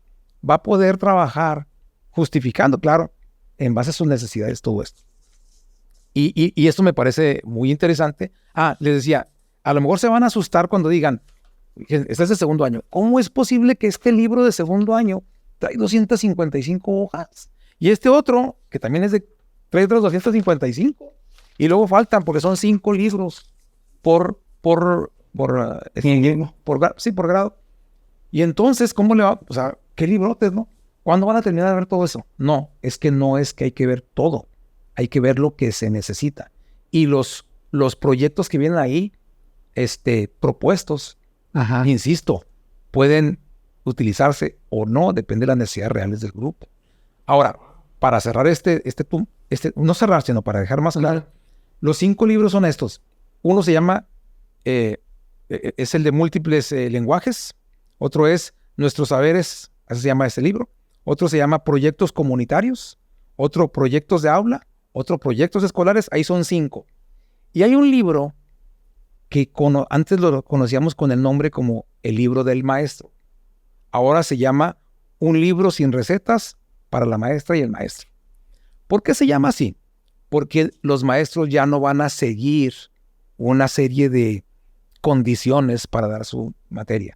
va a poder trabajar justificando, claro, en base a sus necesidades todo esto. Y esto me parece muy interesante. Les decía, a lo mejor se van a asustar cuando digan, este es de segundo año, ¿cómo es posible que este libro de segundo año trae 255 hojas? Y este otro, que también trae otros 255. Y luego faltan, porque son 5 libros por grado. Y entonces, ¿cómo le va? O sea, ¿qué librotes, no? ¿Cuándo van a terminar de ver todo eso? No es que hay que ver todo. Hay que ver lo que se necesita. Y los proyectos que vienen ahí, propuestos, insisto, pueden utilizarse o no, depende de las necesidades reales del grupo. Ahora, para cerrar no cerrar, sino para dejar más claro, los 5 libros son estos. Uno se llama, es el de múltiples lenguajes. Otro es Nuestros Saberes, así se llama este libro. Otro se llama Proyectos Comunitarios. Otro, Proyectos de Aula. Otro, Proyectos Escolares. Ahí son 5. Y hay un libro que antes lo conocíamos con el nombre como el libro del maestro. Ahora se llama Un libro sin recetas para la maestra y el maestro. ¿Por qué se llama así? Porque los maestros ya no van a seguir una serie de condiciones para dar su materia.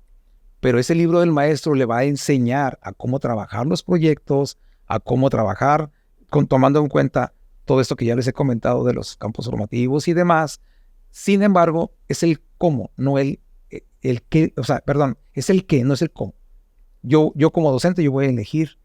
Pero ese libro del maestro le va a enseñar a cómo trabajar los proyectos, a cómo trabajar, tomando en cuenta todo esto que ya les he comentado de los campos formativos y demás. Sin embargo, es el cómo, no el qué, es el qué, no es el cómo. Yo como docente, yo voy a elegir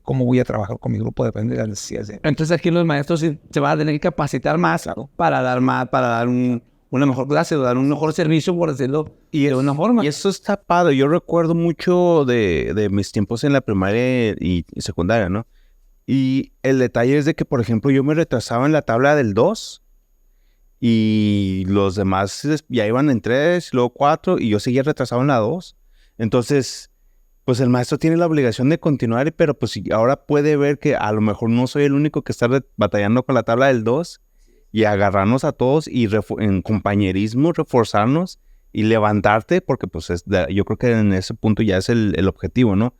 cómo voy a trabajar con mi grupo, depende de las necesidades. Entonces aquí los maestros se van a tener que capacitar más, ¿no? para dar una mejor clase o dar un mejor servicio, por decirlo de una forma. Y eso está padre. Yo recuerdo mucho de mis tiempos en la primaria y secundaria, ¿no? Y el detalle es de que, por ejemplo, yo me retrasaba en la tabla del 2 y los demás ya iban en 3, luego 4 y yo seguía retrasado en la 2. Entonces, pues el maestro tiene la obligación de continuar, pero pues ahora puede ver que a lo mejor no soy el único que está batallando con la tabla del 2 y agarrarnos a todos y en compañerismo reforzarnos y levantarte, porque pues yo creo que en ese punto ya es el objetivo, ¿no?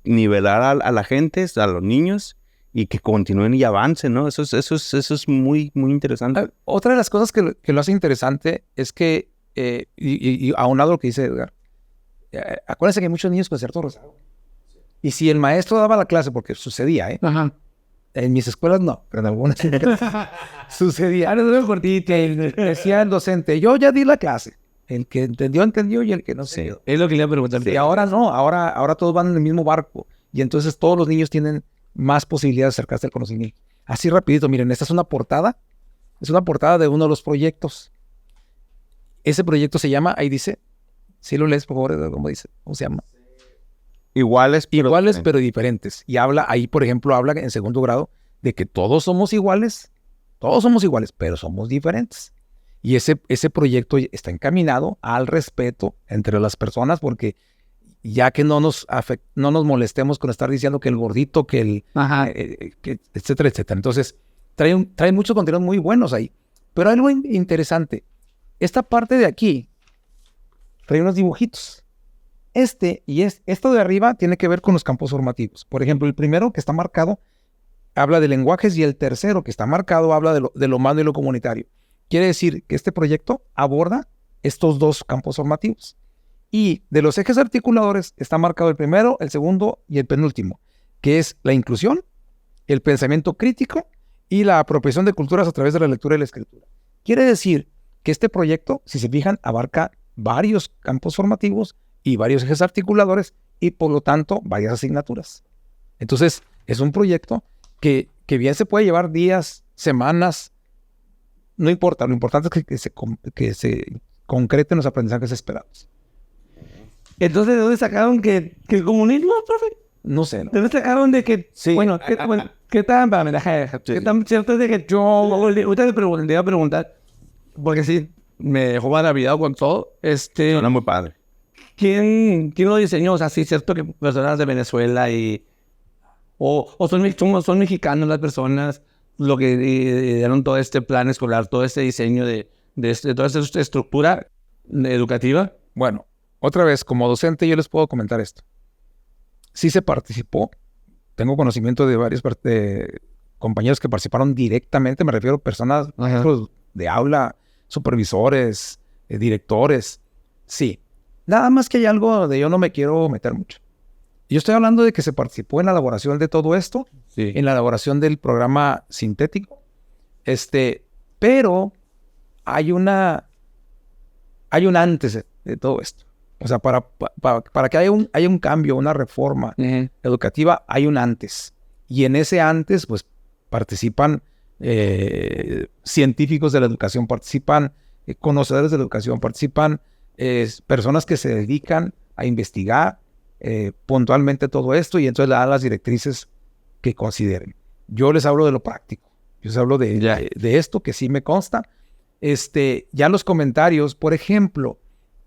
Nivelar a la gente, a los niños, y que continúen y avancen, ¿no? Eso es muy, muy interesante. Otra de las cosas que lo hace interesante es que, y aunado a lo que dice Edgar, acuérdense que hay muchos niños con cierto rezago. Y si el maestro daba la clase, porque sucedía, En mis escuelas no, pero en algunas sucedía. Ahora es cortito. Decía el docente, yo ya di la clase. El que entendió, entendió, y el que no entendió. Es lo que le iba a preguntar. Y ahora no, ahora todos van en el mismo barco. Y entonces todos los niños tienen más posibilidades de acercarse al conocimiento. Así rapidito, miren, esta es una portada. Es una portada de uno de los proyectos. Ese proyecto se llama, ahí dice, si lo lees, por favor, ¿cómo dice? ¿Cómo se llama? Iguales, Pero diferentes. Y habla, ahí por ejemplo, habla en segundo grado de que todos somos iguales, pero somos diferentes. Y ese proyecto está encaminado al respeto entre las personas, porque ya que no nos molestemos con estar diciendo que el gordito, que el, etcétera, etcétera. Entonces, trae muchos contenidos muy buenos ahí. Pero hay algo interesante. Esta parte de aquí trae unos dibujitos. Esto de arriba tiene que ver con los campos formativos. Por ejemplo, el primero que está marcado habla de lenguajes y el tercero que está marcado habla de lo humano y lo comunitario. Quiere decir que este proyecto aborda estos dos campos formativos. Y de los ejes articuladores está marcado el primero, el segundo y el penúltimo, que es la inclusión, el pensamiento crítico y la apropiación de culturas a través de la lectura y la escritura. Quiere decir que este proyecto, si se fijan, abarca varios campos formativos y varios ejes articuladores y por lo tanto varias asignaturas. Entonces es un proyecto que bien se puede llevar días, semanas, no importa, lo importante es que se concreten los aprendizajes esperados. Entonces, ¿de dónde sacaron que el comunismo, profe? No sé, ¿no? ¿De dónde sacaron de que, Sí. bueno, qué tan, qué tan cierto es de que yo, ahorita le iba a preguntar, porque sí, me dejó maravillado con todo, Suena muy padre. ¿Quién lo diseñó? O sea, sí es cierto que personas de Venezuela o son mexicanos las personas, lo que dieron todo este plan escolar, todo este diseño de toda esta estructura educativa. Bueno, otra vez, como docente yo les puedo comentar esto. Sí se participó, tengo conocimiento de varios compañeros que participaron directamente, me refiero a personas de aula, supervisores, directores, sí. Nada más que hay algo donde yo no me quiero meter mucho. Yo estoy hablando de que se participó en la elaboración de todo esto, Sí. en la elaboración del programa sintético, pero hay un antes de todo esto. O sea, para que haya un cambio, una reforma educativa, hay un antes. Y en ese antes, pues, participan científicos de la educación, participan conocedores de la educación, participan personas que se dedican a investigar puntualmente todo esto y entonces le dan las directrices que consideren. Yo les hablo de lo práctico. Yo les hablo de esto que sí me consta. Ya los comentarios, por ejemplo,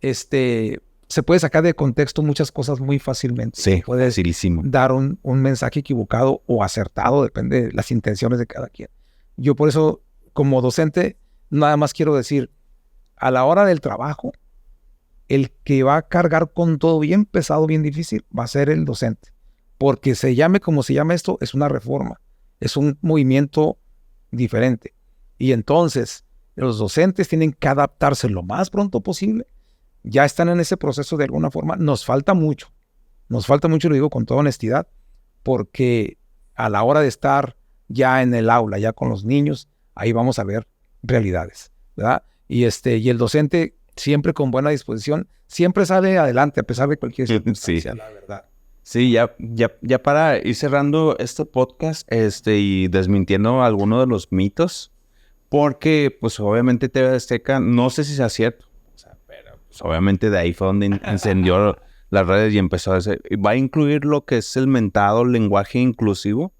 se puede sacar de contexto muchas cosas muy fácilmente. Sí, puedes facilísimo. dar un mensaje equivocado o acertado, depende de las intenciones de cada quien. Yo por eso, como docente, nada más quiero decir, a la hora del trabajo, el que va a cargar con todo bien pesado, bien difícil, va a ser el docente. Porque se llame como se llama esto, es una reforma, es un movimiento diferente. Y entonces, los docentes tienen que adaptarse lo más pronto posible. Ya están en ese proceso de alguna forma. Nos falta mucho, lo digo con toda honestidad, porque a la hora de estar ya en el aula, ya con los niños, ahí vamos a ver realidades, ¿verdad? Y el docente, siempre con buena disposición, siempre sale adelante a pesar de cualquier circunstancia, la verdad. Sí, ya para ir cerrando este podcast y desmintiendo algunos de los mitos, porque pues obviamente TV Azteca, no sé si sea cierto, pero pues, obviamente de ahí fue donde encendió las redes y empezó a hacer, va a incluir lo que es el mentado lenguaje inclusivo,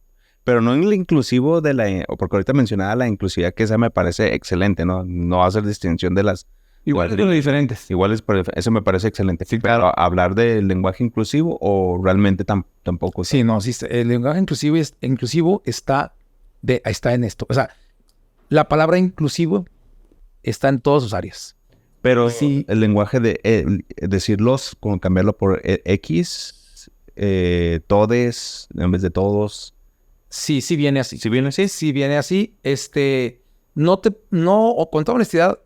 pero no en el inclusivo porque ahorita mencionaba la inclusividad, que esa me parece excelente, ¿no? No va a hacer distinción de las... Iguales pero diferentes. Iguales, pero eso me parece excelente. Sí, pero ¿hablar del lenguaje inclusivo o realmente tampoco? Sí, no, sí, el lenguaje inclusivo está en esto. O sea, la palabra inclusivo está en todas sus áreas. Pero sí, el lenguaje de decirlos, como cambiarlo por X, todes, en vez de todos. Sí, sí viene así. ¿Sí viene así? Sí viene así. Con toda honestidad,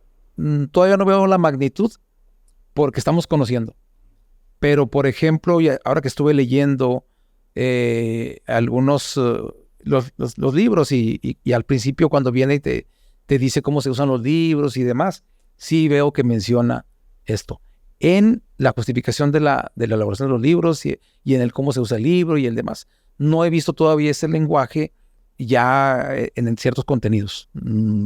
todavía no veo la magnitud porque estamos conociendo. Pero, por ejemplo, ahora que estuve leyendo algunos los libros y al principio cuando viene y te dice cómo se usan los libros y demás, sí veo que menciona esto. En la justificación de la elaboración de los libros y en el cómo se usa el libro y el demás. No he visto todavía ese lenguaje ya en ciertos contenidos.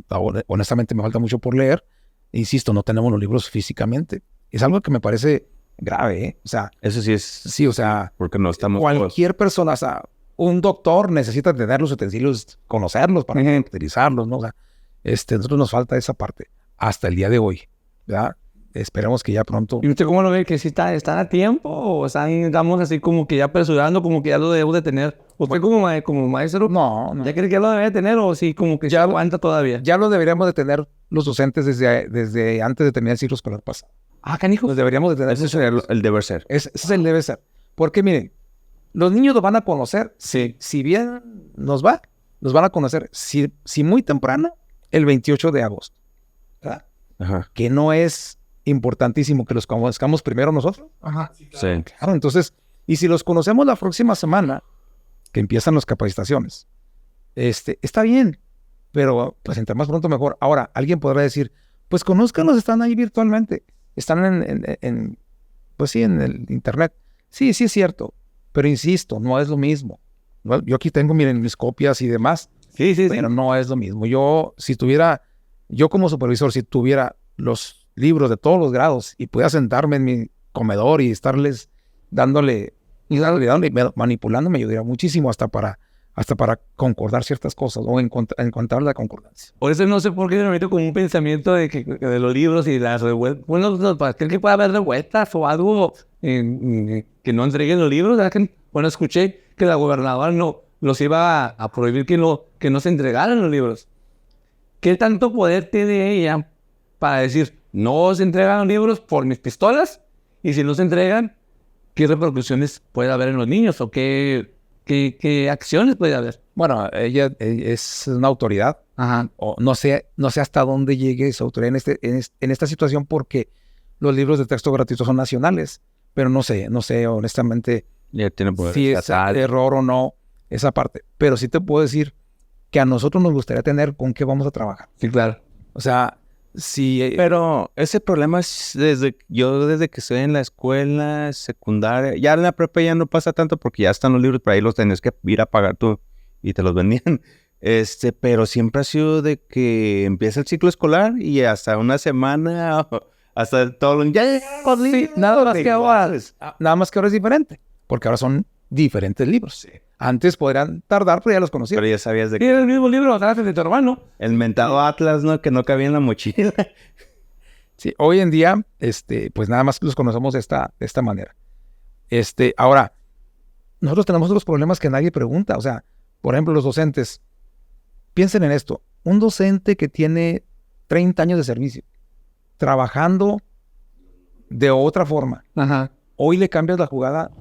Ahora, honestamente me falta mucho por leer. Insisto, no tenemos los libros físicamente. Es algo que me parece grave, ¿eh? O sea, Eso sí es... sí, o sea, Porque no estamos... cualquier persona, o sea, un doctor necesita tener los utensilios, conocerlos para utilizarlos, ¿no? O sea, nosotros nos falta esa parte hasta el día de hoy, ¿verdad? Esperemos que ya pronto... ¿Y usted cómo lo ve? ¿Que sí están a tiempo o estamos así como que ya apresurando, como que ya lo debemos de tener? ¿Usted como maestro No. ya cree que ya lo debe de tener o sí como que ya aguanta todavía? Ya lo deberíamos de tener los docentes desde antes de terminar el ciclo escolar pasado. Ah, canijo. Los deberíamos de tener. Ese es el deber ser. Ese es el debe ser. Porque miren, los niños lo van a conocer. Sí. Si bien los van a conocer, si muy temprano, el 28 de agosto. ¿Verdad? Ajá. Que no es importantísimo que los conozcamos primero nosotros. Ajá. Sí. Claro, entonces, y si los conocemos la próxima semana, que empiezan las capacitaciones, está bien, pero pues entre más pronto mejor. Ahora, alguien podrá decir, pues conózcanlos, están ahí virtualmente, están pues sí, en el internet. Sí, sí es cierto, pero insisto, no es lo mismo. Yo aquí tengo, miren, mis copias y demás, Sí. pero no es lo mismo. Yo como supervisor, si tuviera los libros de todos los grados y pudiera sentarme en mi comedor y estarles dándole y manipulando, me ayudaría muchísimo hasta para concordar ciertas cosas o encontrar la concordancia. Por eso no sé por qué me meto con un pensamiento de los libros y las revueltas. Bueno, ¿creen que puede haber revueltas o algo que no entreguen los libros? Bueno, escuché que la gobernadora no los iba a prohibir que no se entregaran los libros. ¿Qué tanto poder tiene ella para decir, no se entregan los libros por mis pistolas? Y si no se entregan, ¿qué repercusiones puede haber en los niños? ¿O qué acciones puede haber? Bueno, ella es una autoridad. Ajá. O no sé hasta dónde llegue esa autoridad en esta situación, porque los libros de texto gratuitos son nacionales, pero no sé honestamente Ya tiene poder si es estatal. error o no esa parte. Pero sí te puedo decir que a nosotros nos gustaría tener con qué vamos a trabajar. Sí, claro. O sea, si... Pero ese problema es desde que estoy en la escuela secundaria. Ya en la prepa ya no pasa tanto porque ya están los libros, pero ahí los tenés que ir a pagar tú y te los vendían. Pero siempre ha sido de que empieza el ciclo escolar y hasta una semana, hasta todo ya llegaron los libros. Nada más que ahora es diferente, porque ahora son diferentes libros. Sí. Antes podrían tardar, pero ya los conocían. Pero ya sabías de Sí, era el mismo libro de tu hermano. el mentado Atlas, ¿no? Que no cabía en la mochila. Sí, hoy en día, pues nada más los conocemos de esta manera. Ahora, nosotros tenemos otros problemas que nadie pregunta. O sea, por ejemplo, los docentes. Piensen en esto. Un docente que tiene 30 años de servicio, trabajando de otra forma. Ajá. Hoy le cambias la jugada,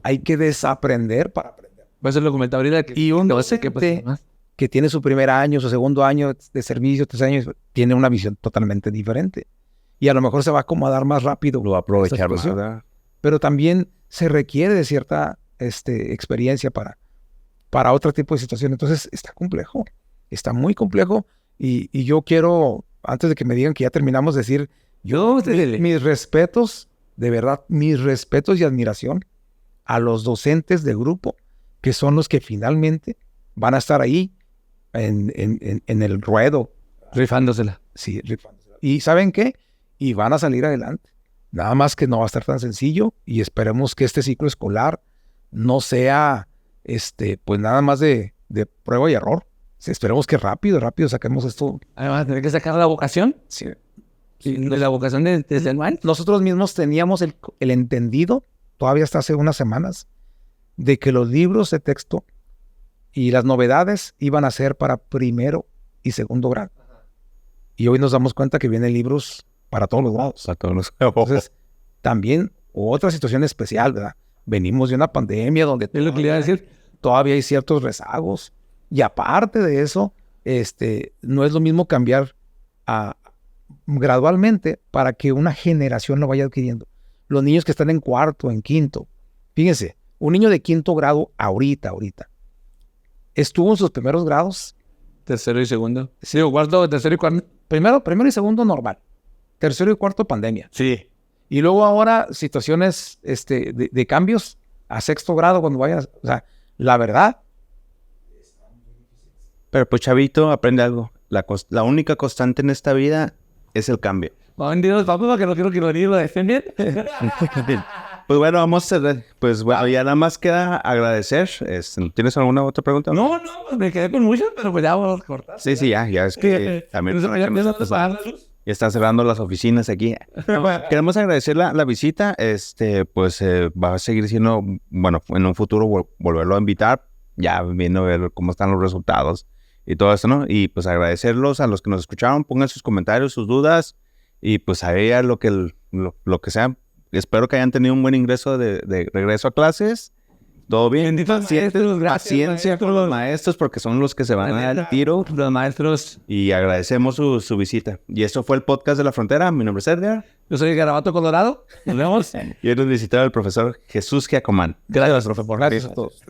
hay que desaprender para aprender. Pues lo comentaba ahorita que... Y un no sé qué docente pasa. que tiene su primer año, su segundo año de servicio, 3 años, tiene una visión totalmente diferente. Y a lo mejor se va a acomodar más rápido. Lo va a aprovechar más. Pero también se requiere de cierta experiencia para otro tipo de situación. Entonces está complejo, está muy complejo. Y yo quiero, antes de que me digan que ya terminamos, decir, mis respetos, de verdad, mis respetos y admiración a los docentes de grupo, que son los que finalmente van a estar ahí en el ruedo. Rifándosela. Sí, rifándosela. ¿Y saben qué? Y van a salir adelante. Nada más que no va a estar tan sencillo y esperemos que este ciclo escolar no sea, pues nada más de prueba y error. Esperemos que rápido saquemos esto. Vamos a tener que sacar la vocación. Sí. De la vocación desde el manual. Nosotros mismos teníamos el entendido, todavía hasta hace unas semanas, de que los libros de texto y las novedades iban a ser para primero y segundo grado. Y hoy nos damos cuenta que vienen libros para todos los grados. Para todos los... Entonces, también otra situación especial, ¿verdad? Venimos de una pandemia donde Es lo que le iba a decir. todavía hay ciertos rezagos. Y aparte de eso, no es lo mismo cambiar gradualmente para que una generación lo vaya adquiriendo. Los niños que están en cuarto, en quinto. Fíjense, un niño de quinto grado ahorita, estuvo en sus primeros grados. Tercero y segundo. Sí, cuarto, tercero y cuarto. Primero y segundo normal. Tercero y cuarto pandemia. Sí. Y luego ahora situaciones de cambios a sexto grado cuando vayas. O sea, la verdad. Pero pues chavito, aprende algo. La única constante en esta vida es el cambio. Van Dios, papá, porque no quiero que lo estén bien. Pues bueno, vamos a cerrar. Pues bueno, ya nada más queda agradecer. ¿Tienes alguna otra pregunta? No, me quedé con muchas, pero pues ya vamos a cortar. Sí, ya es que también ya están cerrando las oficinas aquí. Queremos agradecer la visita. Pues va a seguir siendo, bueno, en un futuro volverlo a invitar, ya viendo a ver cómo están los resultados y todo eso, ¿no? Y pues agradecerlos a los que nos escucharon, pongan sus comentarios, sus dudas y pues ahí a lo que sea. Espero que hayan tenido un buen ingreso de regreso a clases. Todo bien. Benditos maestros, gracias, Paciencia con los maestros porque son los que se van al tiro. Los maestros. Y agradecemos su visita. Y esto fue el podcast de La Frontera. Mi nombre es Edgar. Yo soy Garabato Colorado. Nos vemos. Y hoy nos visitó el profesor Jesús Giacomán. Gracias, profe, por Gracias a todos.